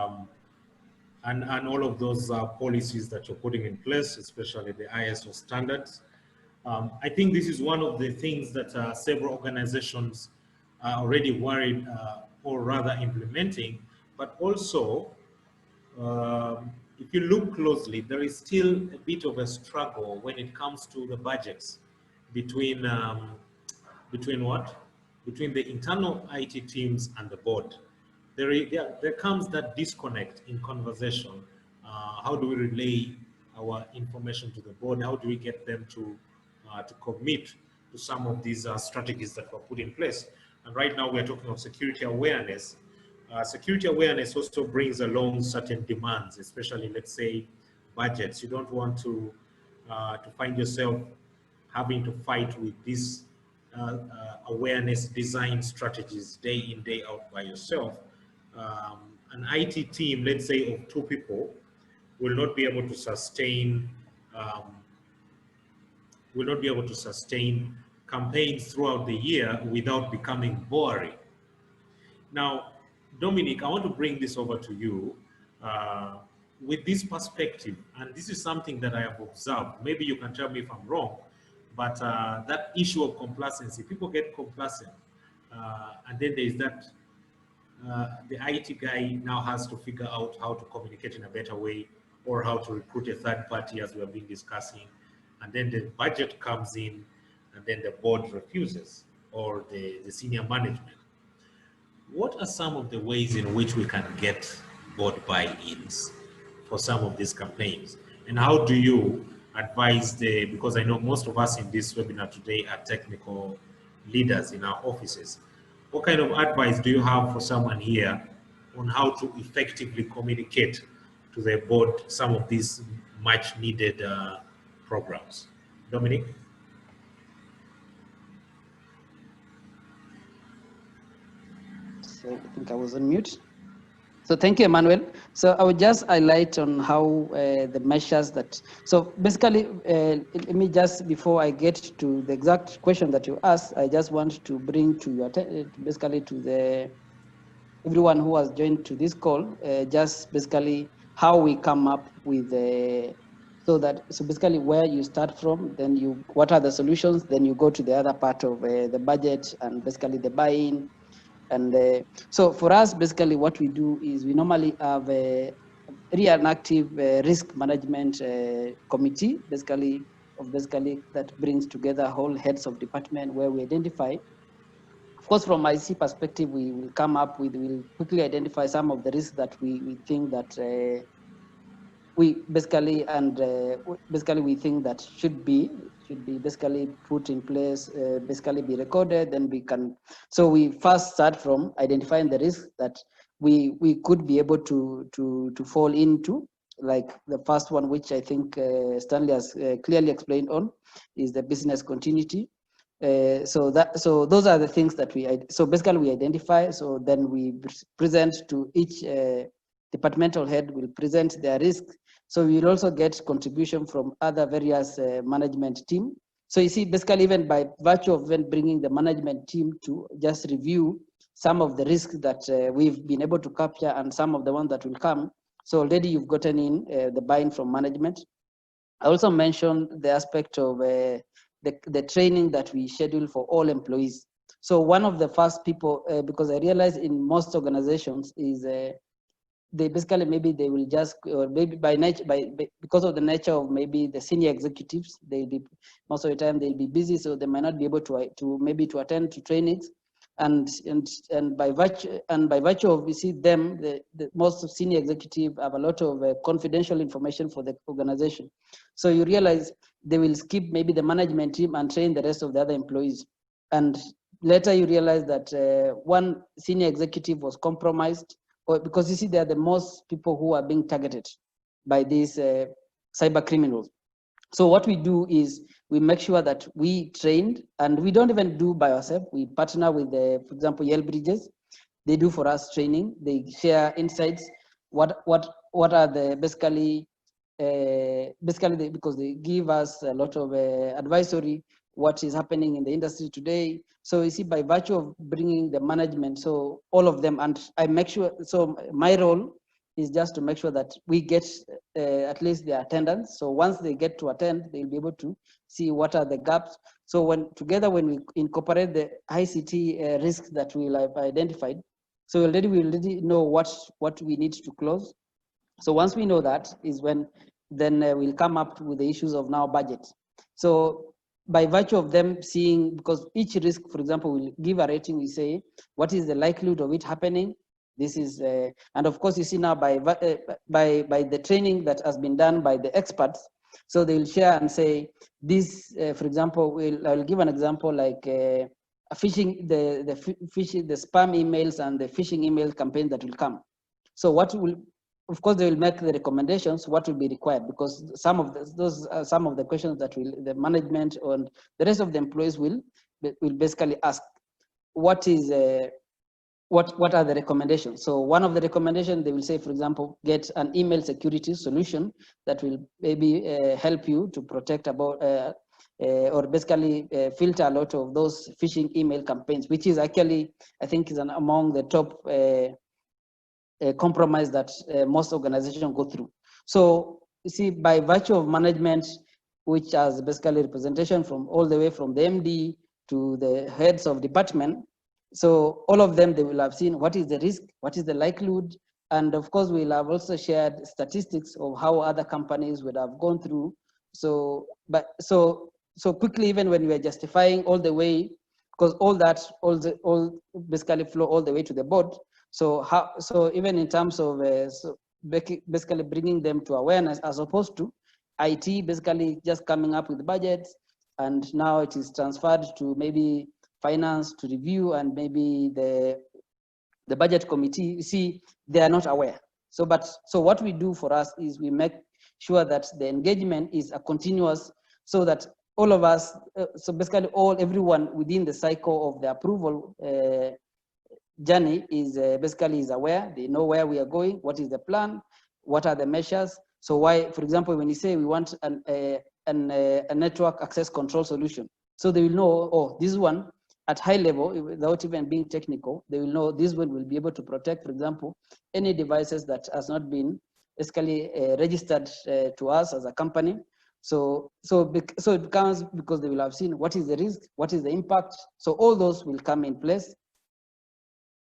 And all of those policies that you're putting in place, especially the ISO standards. I think this is one of the things that several organizations are already worried or rather implementing, but also if you look closely, there is still a bit of a struggle when it comes to the budgets between between the internal IT teams and the board. There comes that disconnect in conversation. How do we relay our information to the board? How do we get them to commit to some of these strategies that were put in place? And right now we're talking of security awareness. Security awareness also brings along certain demands, especially, let's say, budgets. You don't want to find yourself having to fight with these awareness design strategies day in, day out by yourself. An IT team, let's say, of 2 people will not be able to sustain campaigns throughout the year without becoming boring. Now, Dominic, I want to bring this over to you with this perspective, and this is something that I have observed. Maybe you can tell me if I'm wrong, but that issue of complacency, people get complacent, and then there is that the IT guy now has to figure out how to communicate in a better way, or how to recruit a third party, as we have been discussing, and then the budget comes in, and then the board refuses, or the senior management. What are some of the ways in which we can get board buy-ins for some of these campaigns? And how do you advise because I know most of us in this webinar today are technical leaders in our offices. What kind of advice do you have for someone here on how to effectively communicate to the board some of these much needed programs? Dominic? So I think I was on mute. So thank you, Emmanuel. So I would just highlight on how the measures that, so basically, let me just, before I get to the exact question that you asked, I just want to bring to your, basically to everyone who has joined to this call, just basically how we come up with so basically where you start from, then what are the solutions, then you go to the other part of the budget and basically the buy-in. And so for us, basically what we do is we normally have an active risk management committee, basically that brings together whole heads of department where we identify. Of course, from IC perspective, we will come up with, we'll quickly identify some of the risks that we think that we think that should should be basically put in place, basically be recorded. Then we can, so we first start from identifying the risk that we could be able to fall into. Like the first one, which I think Stanley has clearly explained on, is the business continuity. So those are the things that so basically we identify. So then we present to each departmental head, will present their risk. So we will also get contribution from other various management team. So you see, basically even by virtue of then bringing the management team to just review some of the risks that we've been able to capture and some of the ones that will come. So already you've gotten in the buy-in from management. I also mentioned the aspect of the training that we schedule for all employees. So one of the first people, because I realize in most organizations is they basically maybe they will just, or maybe by nature, because of the nature of maybe the senior executives, they'll be, most of the time they'll be busy, so they might not be able to maybe to attend to trainings. And by virtue of, we see them, the most senior executive have a lot of confidential information for the organization. So you realize they will skip maybe the management team and train the rest of the other employees. And later you realize that one senior executive was compromised, or because you see they are the most people who are being targeted by these cyber criminals. So what we do is we make sure that we trained, and we don't even do by ourselves. We partner with, for example, Yale Bridges. They do for us training. They share insights. What are the basically because they give us a lot of advisory, what is happening in the industry today. So you see, by virtue of bringing the management, so all of them, and I make sure, so my role is just to make sure that we get at least their attendance. So once they get to attend, they'll be able to see what are the gaps. So when we incorporate the ICT risks that we have identified, so we already know what we need to close. So once we know that is when then we'll come up with the issues of now budget. So by virtue of them seeing, because each risk, for example, will give a rating, we say, what is the likelihood of it happening? This is, and of course, you see now by the training that has been done by the experts, so they will share and say, this, for example, I'll give an example like phishing, the spam emails and the phishing email campaign that will come. So what will, of course, they will make the recommendations, what will be required, because some of those are some of the questions that the management and the rest of the employees will basically ask. What is what are the recommendations? So one of the recommendations, they will say, for example, get an email security solution that will maybe help you to protect about or basically filter a lot of those phishing email campaigns, which is actually, I think, is among the top compromise that most organizations go through. So you see, by virtue of management, which has basically representation from all the way from the MD to the heads of department, so all of them, they will have seen what is the risk, what is the likelihood, and of course we'll have also shared statistics of how other companies would have gone through. So, but so quickly, even when we are justifying all the way, because all basically flow all the way to the board. So even in terms of basically bringing them to awareness, as opposed to IT basically just coming up with budgets, and now it is transferred to maybe finance to review, and maybe the budget committee, you see, they are not aware. So what we do for us is we make sure that the engagement is a continuous, so that all of us, so basically everyone within the cycle of the approval journey is basically is aware. They know where we are going, what is the plan, what are the measures. So why, for example, when you say we want a network access control solution, so they will know, oh, this one at high level, without even being technical, they will know this one will be able to protect, for example, any devices that has not been basically registered to us as a company. So it becomes, because they will have seen what is the risk, what is the impact. So all those will come in place.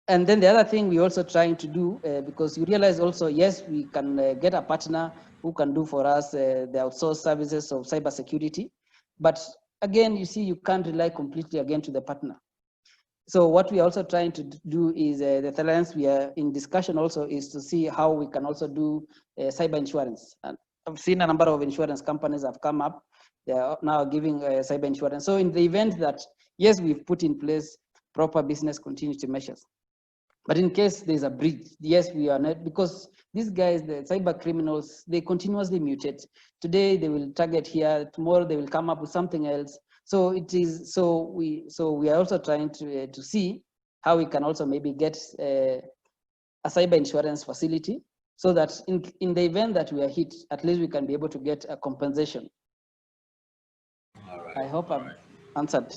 And then the other thing we're also trying to do, because you realize also, yes, we can get a partner who can do for us the outsourced services of cybersecurity. But again, you see, you can't rely completely again to the partner. So what we are also trying to do is the alliance we are in discussion also is to see how we can also do cyber insurance. I've seen a number of insurance companies have come up. They are now giving cyber insurance. So in the event that, yes, we've put in place proper business continuity measures, but in case there's a breach, yes, we are not, because these guys, the cyber criminals, they continuously mutate. Today they will target here, tomorrow they will come up with something else. So it is, so we are also trying to see how we can also maybe get a cyber insurance facility, so that in the event that we are hit, at least we can be able to get a compensation. All right. I hope I've answered.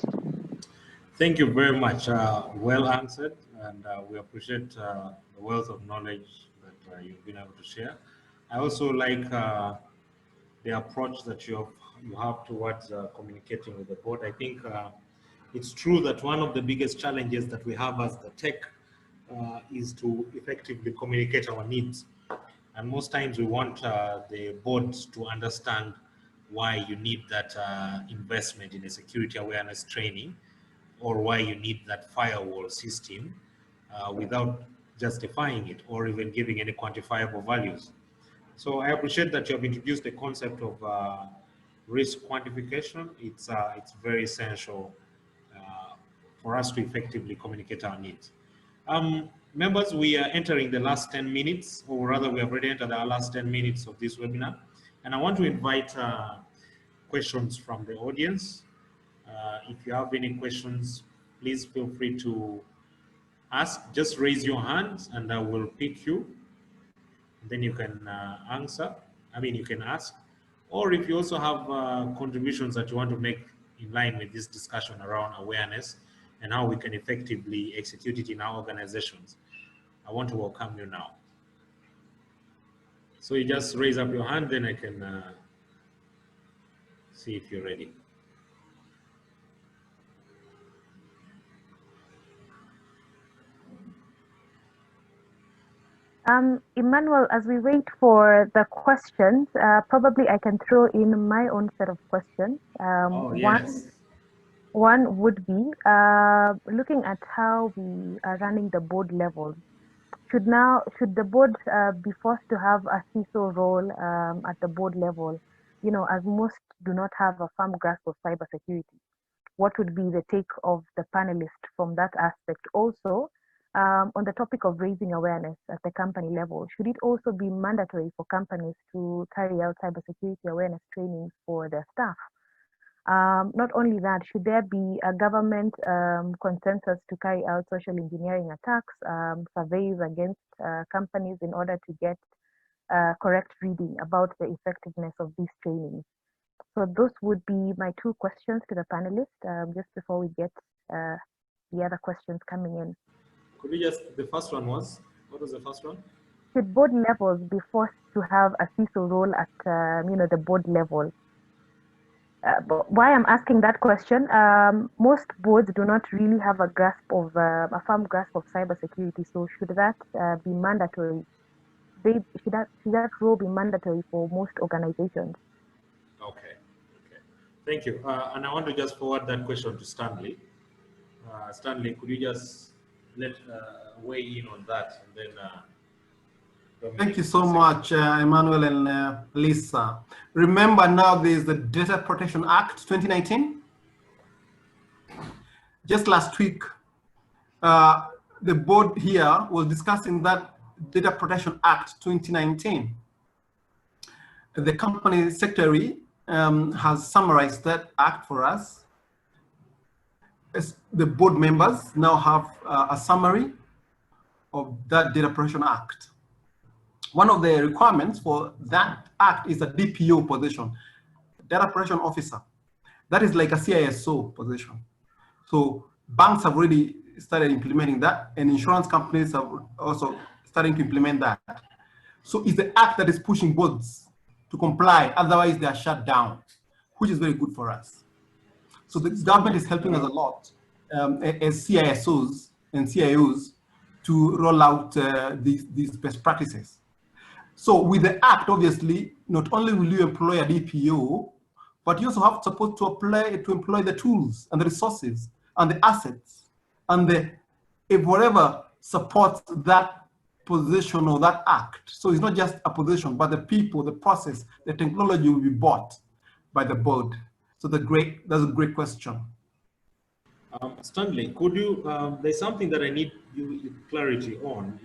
Thank you very much. Well answered, and we appreciate the wealth of knowledge that you've been able to share. I also like the approach that you have towards communicating with the board. I think it's true that one of the biggest challenges that we have as the tech is to effectively communicate our needs. And most times we want the board to understand why you need that investment in a security awareness training, or why you need that firewall system without justifying it or even giving any quantifiable values. So I appreciate that you have introduced the concept of risk quantification. It's very essential for us to effectively communicate our needs. Members, we are entering the last 10 minutes, or rather we have already entered our last 10 minutes of this webinar. And I want to invite questions from the audience. If you have any questions, please feel free to ask. Just raise your hand and I will pick you. Then you can you can ask. Or if you also have contributions that you want to make in line with this discussion around awareness and how we can effectively execute it in our organizations, I want to welcome you now. So you just raise up your hand, then I can see if you're ready. Emmanuel, as we wait for the questions, probably I can throw in my own set of questions. Yes. One would be looking at how we are running the board level. Should the board be forced to have a CISO role at the board level? You know, as most do not have a firm grasp of cybersecurity. What would be the take of the panelists from that aspect? Also, on the topic of raising awareness at the company level, should it also be mandatory for companies to carry out cybersecurity awareness trainings for their staff? Not only that, should there be a government consensus to carry out social engineering attacks, surveys against companies in order to get correct reading about the effectiveness of these trainings? So those would be my two questions to the panelists, just before we get the other questions coming in. Could you just, the first one was, what was the first one? Should board levels be forced to have a CISO role at the board level? But why I'm asking that question, most boards do not really have a grasp of a firm grasp of cybersecurity. So should that be mandatory? Should that role be mandatory for most organizations? Okay. Thank you. And I want to just forward that question to Stanley. Stanley, could you just weigh in on that, and then thank you so much, Emmanuel and Lisa. Remember now there's the Data Protection Act 2019. Just last week, the board here was discussing that Data Protection Act 2019. The company secretary has summarized that act for us. As the board members now have a summary of that Data Protection Act. One of the requirements for that act is a DPO position, Data Protection Officer. That is like a CISO position. So banks have already started implementing that, and insurance companies have also starting to implement that. So it's the act that is pushing boards to comply, otherwise they are shut down, which is very good for us. So the government is helping us a lot as CISOs and CIOs to roll out these best practices. So with the act, obviously, not only will you employ a DPO, but you also have support to employ the tools and the resources and the assets and whatever supports that position or that act. So it's not just a position, but the people, the process, the technology will be bought by the board. So that's a great question. Stanley, could you, there's something that I need you clarity on.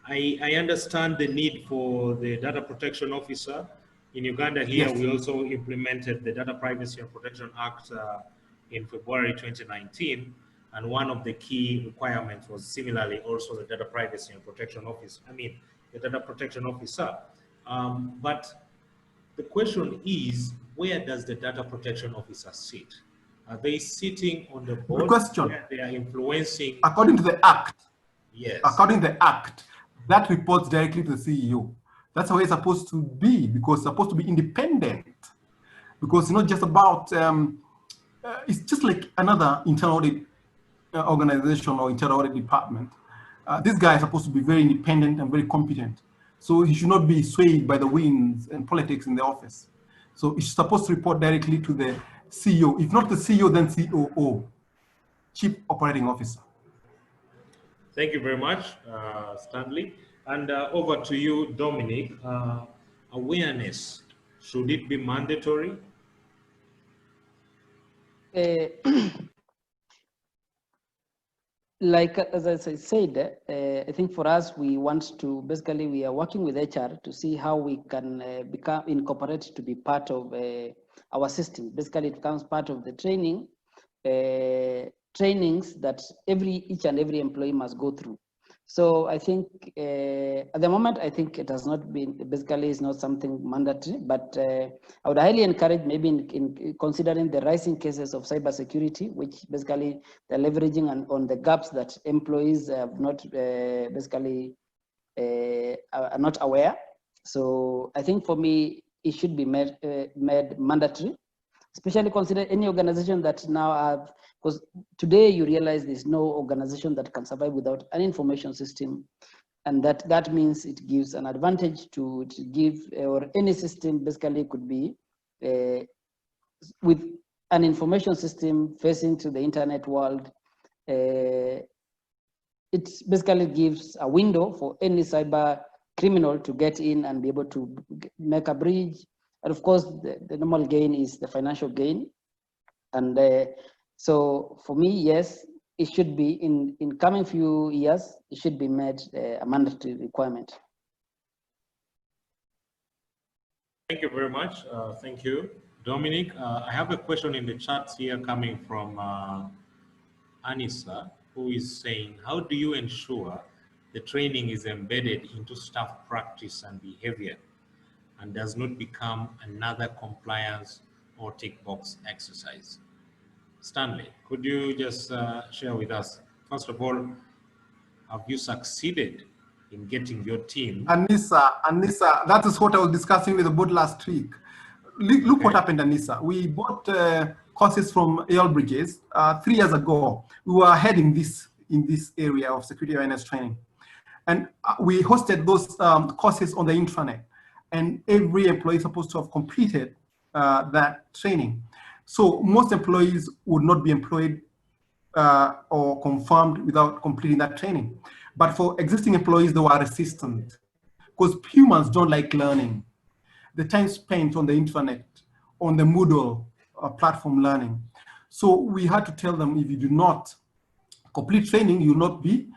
I understand the need for the data protection officer. In Uganda here, Yes. we also implemented the Data Privacy and Protection Act in February 2019. And one of the key requirements was similarly also the Data Privacy and Protection Office. The Data Protection Officer. But the question is, where does the Data Protection Officer sit? Are they sitting on the board? Good question. Where they are influencing? According to the Act, yes. According to the Act, that reports directly to the CEO. That's how it's supposed to be, because it's supposed to be independent. Because it's not just about, it's just like another internal audit organization or internal audit department. This guy is supposed to be very independent and very competent. So he should not be swayed by the winds and politics in the office. So it's supposed to report directly to the CEO. If not the CEO, then COO, Chief Operating Officer. Thank you very much, Stanley. And over to you, Dominic. Awareness, should it be mandatory? Like as I said, I think for us, we want to basically, we are working with HR to see how we can incorporate to be part of our system. Basically, it becomes part of the training, trainings that each and every employee must go through. So I think at the moment, I think it has not been, basically it's not something mandatory, but I would highly encourage maybe in considering the rising cases of cybersecurity, which basically they're leveraging on the gaps that employees have not basically are not aware. So I think for me, it should be made mandatory, especially consider any organization that now have, because today you realize there's no organization that can survive without an information system. And that means it gives an advantage to give, or any system basically could be with an information system facing to the internet world. It basically gives a window for any cyber criminal to get in and be able to make a breach. And of course, the normal gain is the financial gain. And so for me, yes, it should be in coming few years, it should be made a mandatory requirement. Thank you very much. Thank you, Dominic. I have a question in the chat here coming from Anissa, who is saying, how do you ensure the training is embedded into staff practice and behavior and does not become another compliance or tick box exercise? Stanley, could you just share with us, first of all, have you succeeded in getting your team? Anissa, that is what I was discussing with the board last week. Look what happened, Anissa. We bought courses from Yale Bridges 3 years ago. We were ahead in this area of security awareness training. And we hosted those courses on the intranet. And every employee is supposed to have completed that training. So most employees would not be employed or confirmed without completing that training. But for existing employees, they were resistant because humans don't like learning. The time spent on the internet, on the Moodle platform learning. So we had to tell them, if you do not complete training, you will not be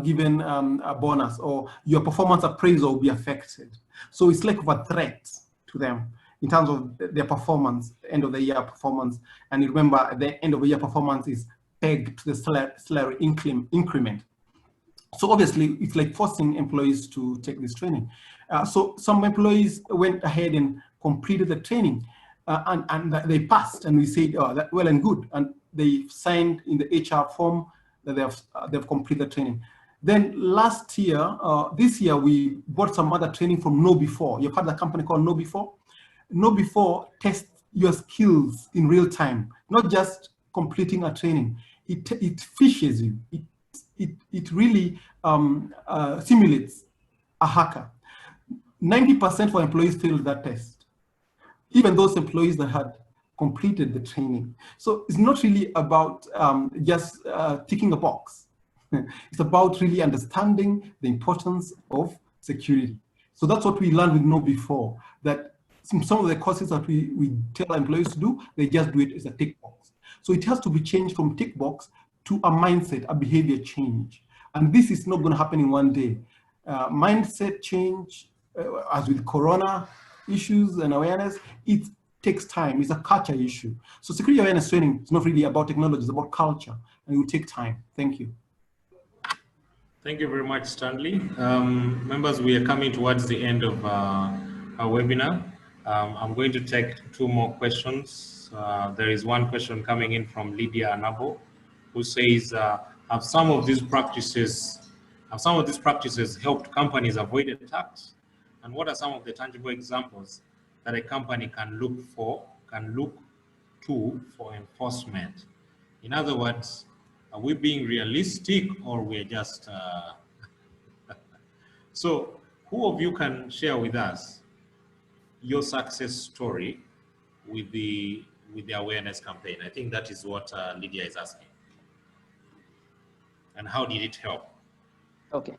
given a bonus, or your performance appraisal will be affected. So it's like a threat to them in terms of their performance, end of the year performance. And remember, the end of the year performance is pegged to the salary increment. So obviously, it's like forcing employees to take this training. So some employees went ahead and completed the training, and they passed. And we said, oh, that well and good. And they signed in the HR form that they've completed the training. Then last year, this year, we bought some other training from KnowBefore. You've heard a company called KnowBefore? KnowBefore tests your skills in real time, not just completing a training. It fishes you. It really simulates a hacker. 90% for employees failed that test, even those employees that had completed the training. So it's not really about just ticking a box. It's about really understanding the importance of security. So that's what we learned with Know Before, that some of the courses that we tell employees to do, they just do it as a tick box. So it has to be changed from tick box to a mindset, a behavior change. And this is not going to happen in one day. Mindset change, as with Corona issues and awareness, it takes time. It's a culture issue. So security awareness training is not really about technology, it's about culture, and it will take time. Thank you. Thank you very much, Stanley. Members, we are coming towards the end of our webinar. I'm going to take two more questions. There is one question coming in from Lydia Anabo, who says, have some of these practices helped companies avoid attacks? And what are some of the tangible examples that a company can look to for enforcement? In other words, are we being realistic, or we're just So who of you can share with us your success story with the awareness campaign? I think that is what Lydia is asking. And how did it help? Okay.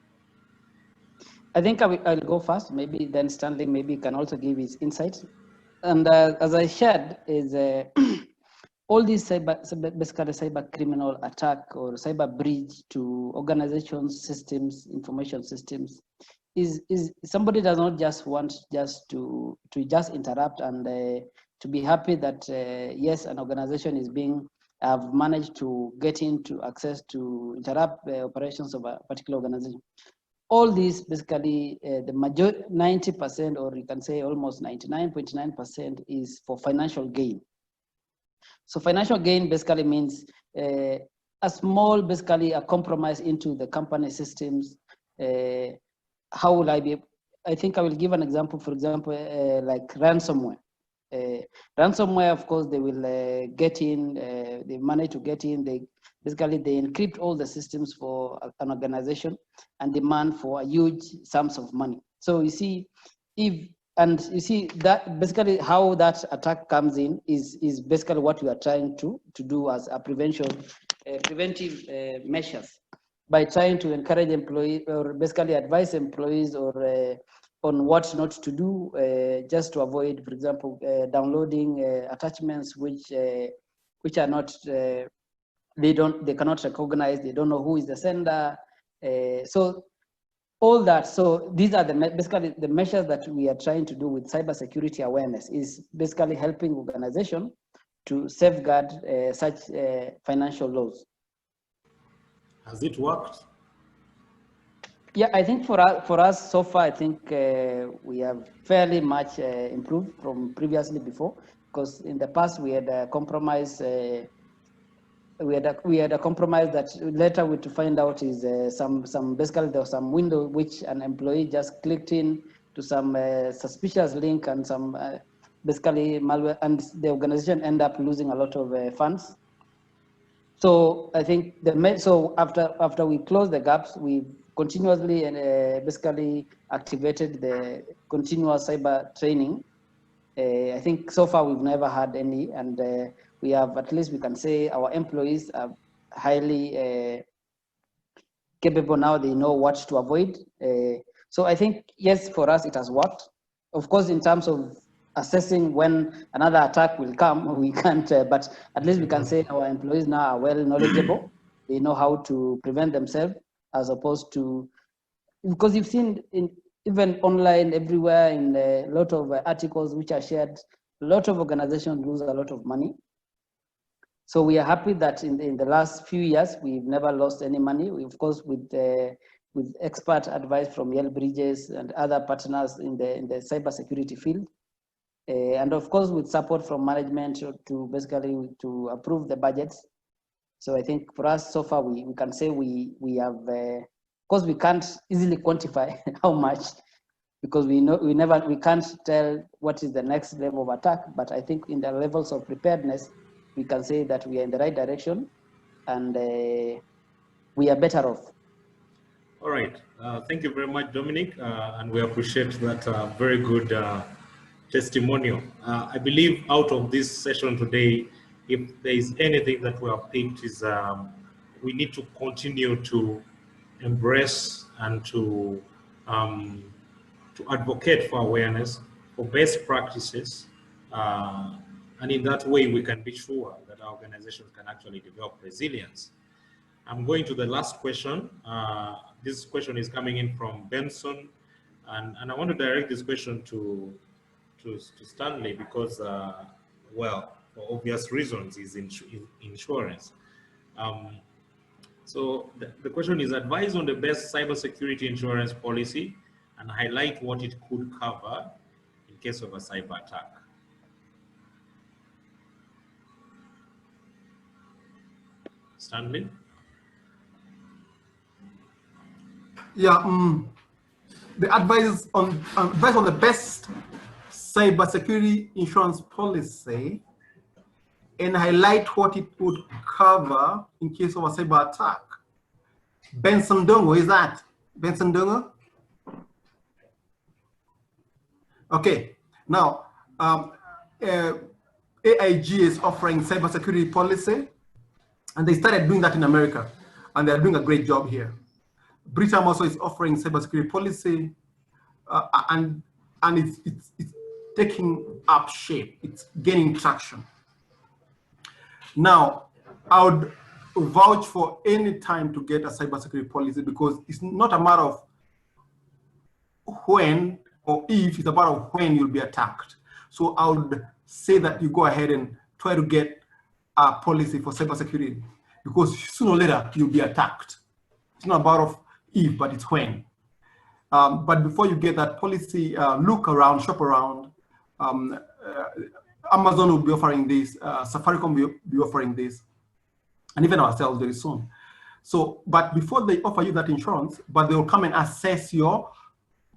I think I'll go first. Maybe then Stanley maybe can also give his insight. And as I shared, is all these basically cyber criminal attack or cyber breach to organizations, systems, information systems, is somebody does not just want to just interrupt and to be happy that yes, an organization is being have managed to get into access to interrupt the operations of a particular organization. All these basically the majority 90%, or you can say almost 99.9%, is for financial gain. So financial gain basically means a small, basically a compromise into the company systems. How will I be? I think I will give an example. For example, like ransomware. Ransomware, of course, they will get in. They manage to get in. They encrypt all the systems for an organization and demand for a huge sums of money. So you see, you see that basically how that attack comes in is basically what we are trying to do as a preventive measures, by trying to encourage employees, or basically advise employees or on what not to do, just to avoid, for example, downloading attachments which are not they cannot recognize, they don't know who is the sender. So all that. So these are basically the measures that we are trying to do with cybersecurity awareness, is basically helping organization to safeguard such financial laws. Has it worked? Yeah, I think for us so far, I think we have fairly much improved from previously before, because in the past we had a compromise. We had a compromise that later we to find out is some basically there was some window which an employee just clicked in to some suspicious link and some basically malware, and the organization end up losing a lot of funds. So I think so after we closed the gaps, we continuously and basically activated the continuous cyber training. I think so far we've never had any, and we have, at least we can say, our employees are highly capable now. They know what to avoid. So I think, yes, for us it has worked. Of course, in terms of assessing when another attack will come, we can't, but at least we can say our employees now are well knowledgeable. They know how to prevent themselves, as opposed to, because you've seen even online everywhere in a lot of articles which are shared, a lot of organizations lose a lot of money. So we are happy that in the last few years, we've never lost any money. We, of course, with expert advice from Yale Bridges and other partners in the cybersecurity field. And of course, with support from management to basically to approve the budgets. So I think for us so far, we can say we have, of course, we can't easily quantify how much, because we can't tell what is the next level of attack. But I think in the levels of preparedness, we can say that we are in the right direction, and we are better off. All right. Thank you very much, Dominic, and we appreciate that very good testimonial. I believe out of this session today, if there is anything that we have picked, is we need to continue to embrace and to advocate for awareness, for best practices, and in that way we can be sure that our organizations can actually develop resilience. I'm going to the last question. This question is coming in from Benson, and I want to direct this question to Stanley because, well, for obvious reasons, is insurance. So the question is, advise on the best cybersecurity insurance policy and highlight what it could cover in case of a cyber attack. Stanley? Yeah, the advice on the best cybersecurity insurance policy and highlight what it would cover in case of a cyber attack. Benson Dongo, is that? Benson Dongo? Okay, now AIG is offering cybersecurity policy, and they started doing that in America, and they're doing a great job here. Britam also is offering cybersecurity policy, and it's taking up shape. It's gaining traction. Now, I would vouch for any time to get a cybersecurity policy because it's not a matter of when or if, it's a matter of when you'll be attacked. So I would say that you go ahead and try to get a policy for cybersecurity because sooner or later you'll be attacked. It's not a matter of if, but it's when. But before you get that policy, look around, shop around. Amazon will be offering this, Safaricom will be offering this, and even ourselves very soon. So, but before they offer you that insurance, but they will come and assess your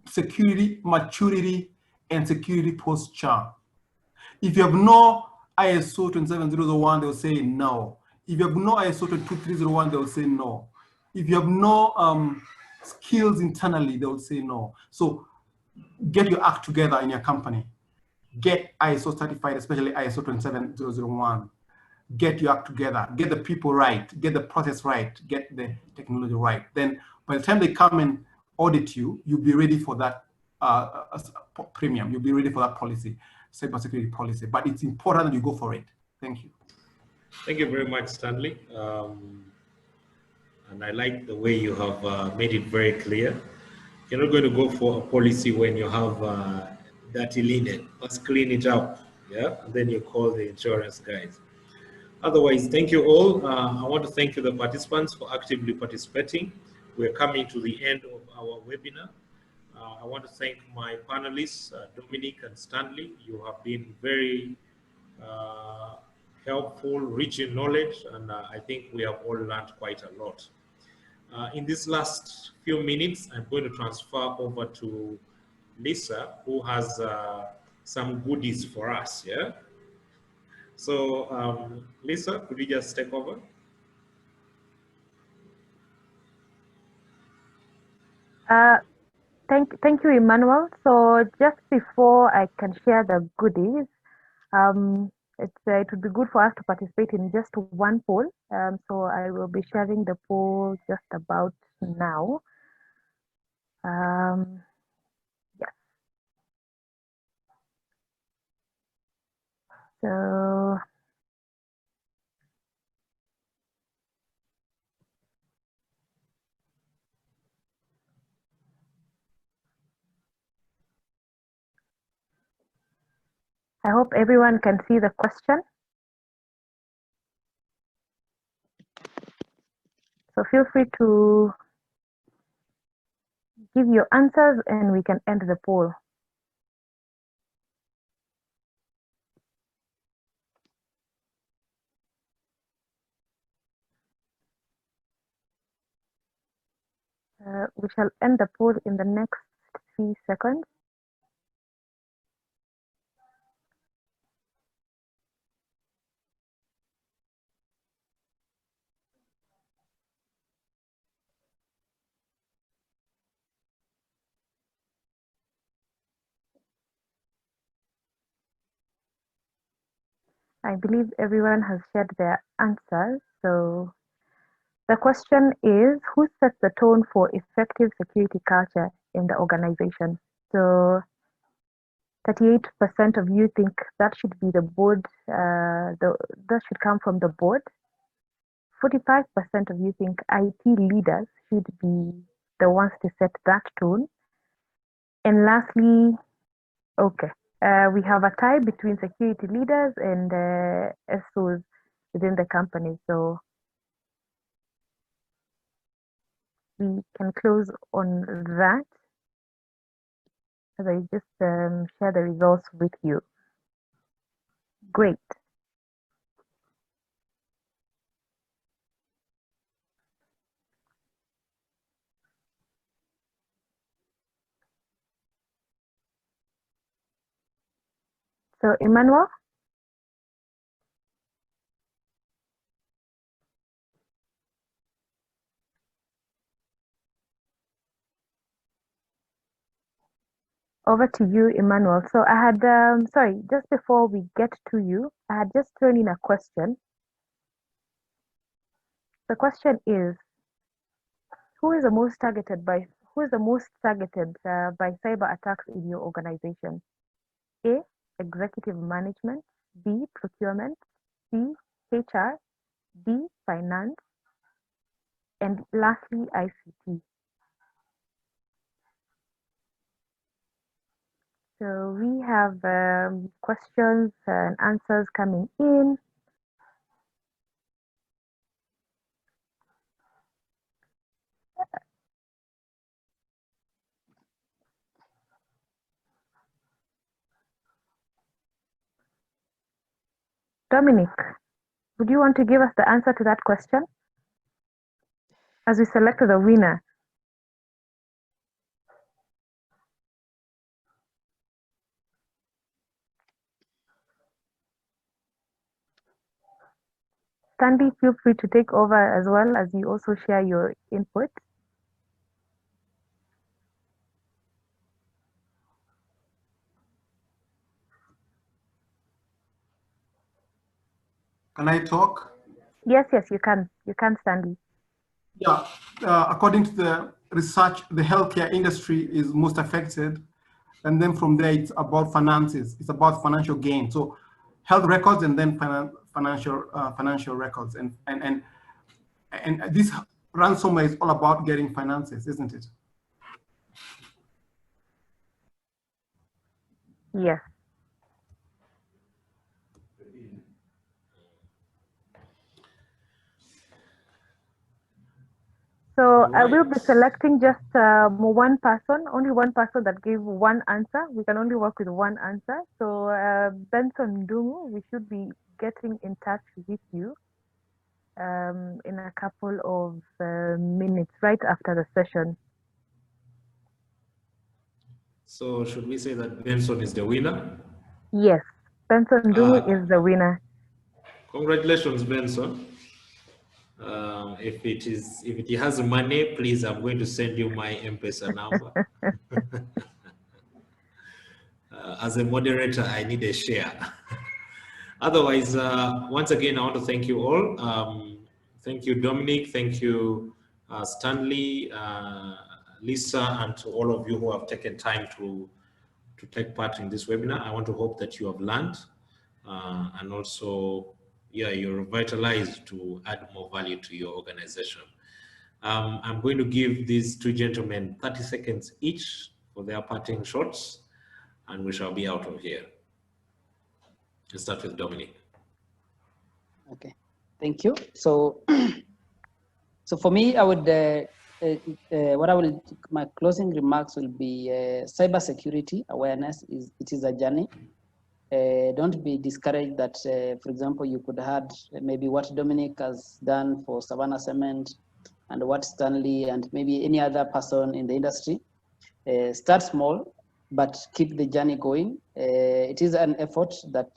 security, maturity, and security posture. If you have no ISO 27001, they will say no. If you have no ISO 22301, they will say no. If you have no skills internally, they will say no. So get your act together in your company. Get ISO certified, especially ISO 27001. Get your act together. Get the people right. Get the process right. Get the technology right. Then by the time they come and audit you, you'll be ready for that premium. You'll be ready for that policy, cybersecurity policy. But it's important that you go for it. Thank you. Thank you very much, Stanley. And I like the way you have made it very clear. You're not going to go for a policy when you have dirty linen. Let's clean it up, yeah? And then you call the insurance guys. Otherwise, thank you all. I want to thank you, the participants, for actively participating. We're coming to the end of our webinar. I want to thank my panelists, Dominic and Stanley. You have been very helpful, rich in knowledge, and I think we have all learned quite a lot. In this last few minutes, I'm going to transfer over to Lisa, who has some goodies for us, yeah? So, Lisa, could you just take over? Thank you, Emmanuel. So just before I can share the goodies, it would be good for us to participate in just one poll. So I will be sharing the poll just about now. Yes. So I hope everyone can see the question. So feel free to give your answers and we can end the poll. We shall end the poll in the next 3 seconds. I believe everyone has shared their answers, so The question is, who sets the tone for effective security culture in the organization? So 38% of you think that should be the board, that should come from the board. 45% of you think IT leaders should be the ones to set that tone. And lastly, okay, we have a tie between security leaders and SOs within the company. So we can close on that as I just share the results with you. Great. So Emmanuel? Over to you, Emmanuel. So I had, sorry, just before we get to you, I had just thrown in a question. The question is, who is the most targeted by cyber attacks in your organization? A, executive management, B, procurement, C, HR, D, finance, and lastly, ICT. So we have questions and answers coming in. Dominic, would you want to give us the answer to that question as we select the winner? Sandy, feel free to take over as well as you also share your input. Can I talk? Yes, yes, you can. You can, Sandy. Yeah, according to the research, the healthcare industry is most affected. And then from there, it's about finances. It's about financial gain. So health records and then financial records. And this ransomware is all about getting finances, isn't it? Yes. So I will be selecting just one person, only one person that gave one answer. We can only work with one answer. So Benson Dungu, we should be getting in touch with you in a couple of minutes right after the session. So should we say that Benson is the winner? Yes, Benson Dungu is the winner. Congratulations, Benson. If it has money, please, I'm going to send you my M-Pesa number. As a moderator, I need a share. Otherwise, once again, I want to thank you all. Thank you, Dominic. Thank you, Stanley, Lisa, and to all of you who have taken time to take part in this webinar. I want to hope that you have learned and also, yeah, you're revitalized to add more value to your organization. I'm going to give these two gentlemen 30 seconds each for their parting shots, and we shall be out of here. Let's start with Dominic. Okay, thank you. So, so for me, I would, my closing remarks will be cybersecurity awareness it is a journey. Don't be discouraged that, for example, you could have maybe what Dominic has done for Savannah Cement and what Stanley and maybe any other person in the industry. Start small, but keep the journey going. It is an effort that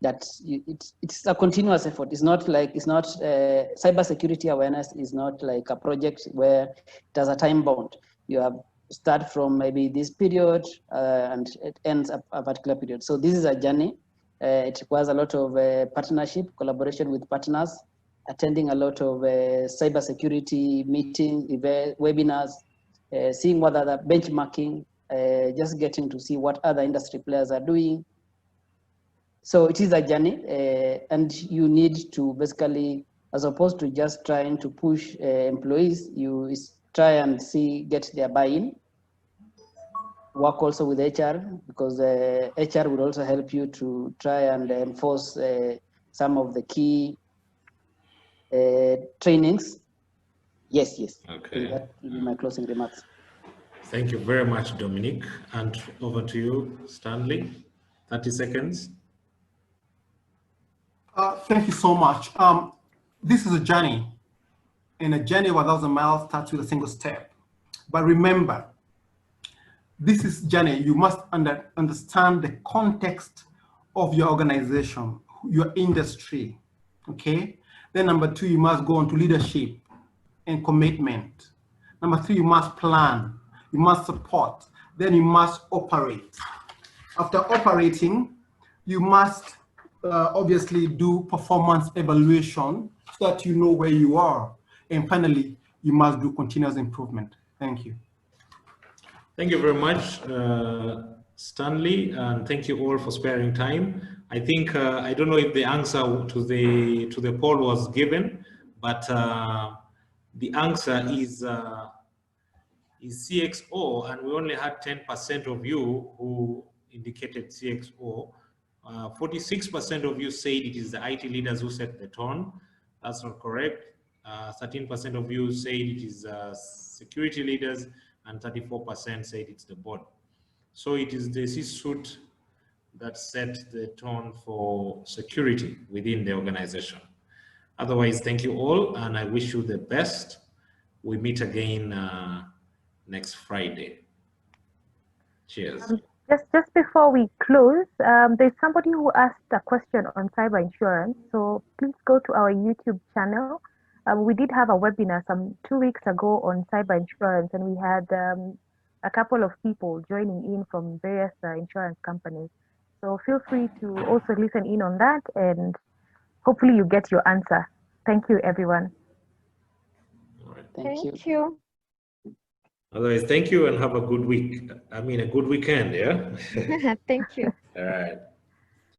it's a continuous effort. It's not cybersecurity awareness is not like a project where it has a time bound. You have start from maybe this period and it ends at a particular period. So this is a journey. It requires a lot of partnership, collaboration with partners, attending a lot of cybersecurity meetings, webinars, seeing what other benchmarking, just getting to see what other industry players are doing. So it is a journey, and you need to basically, as opposed to just trying to push employees, you try and get their buy-in. Work also with HR, because HR will also help you to try and enforce some of the key trainings. Yes. Okay. That will be my closing remarks. Thank you very much, Dominic. And over to you, Stanley. 30 seconds. Thank you so much. This is a journey, and a journey of 1,000 miles starts with a single step. But remember, this is journey. You must understand the context of your organization, your industry. Okay. Then number 2, you must go on to leadership and commitment. Number 3, you must plan. You must support. Then you must operate. After operating, you must obviously do performance evaluation so that you know where you are. And finally, you must do continuous improvement. Thank you. Thank you very much, Stanley, and thank you all for sparing time. I think I don't know if the answer to the poll was given, but the answer is CXO, and we only had 10% of you who indicated CXO. 46% of you said it is the IT leaders who set the tone. That's not correct. 13% of you said it is security leaders, and 34% said it's the board. So it is the C-suite that set the tone for security within the organization. Otherwise, thank you all, and I wish you the best. We meet again next Friday. Cheers. Just before we close, there's somebody who asked a question on cyber insurance. So please go to our YouTube channel. We did have a webinar 2 weeks ago on cyber insurance, and we had a couple of people joining in from various insurance companies. So feel free to also listen in on that, and hopefully you get your answer. Thank you, everyone. All right. Thank you. Otherwise, thank you and have a good week. I mean, a good weekend, yeah? Thank you. All right.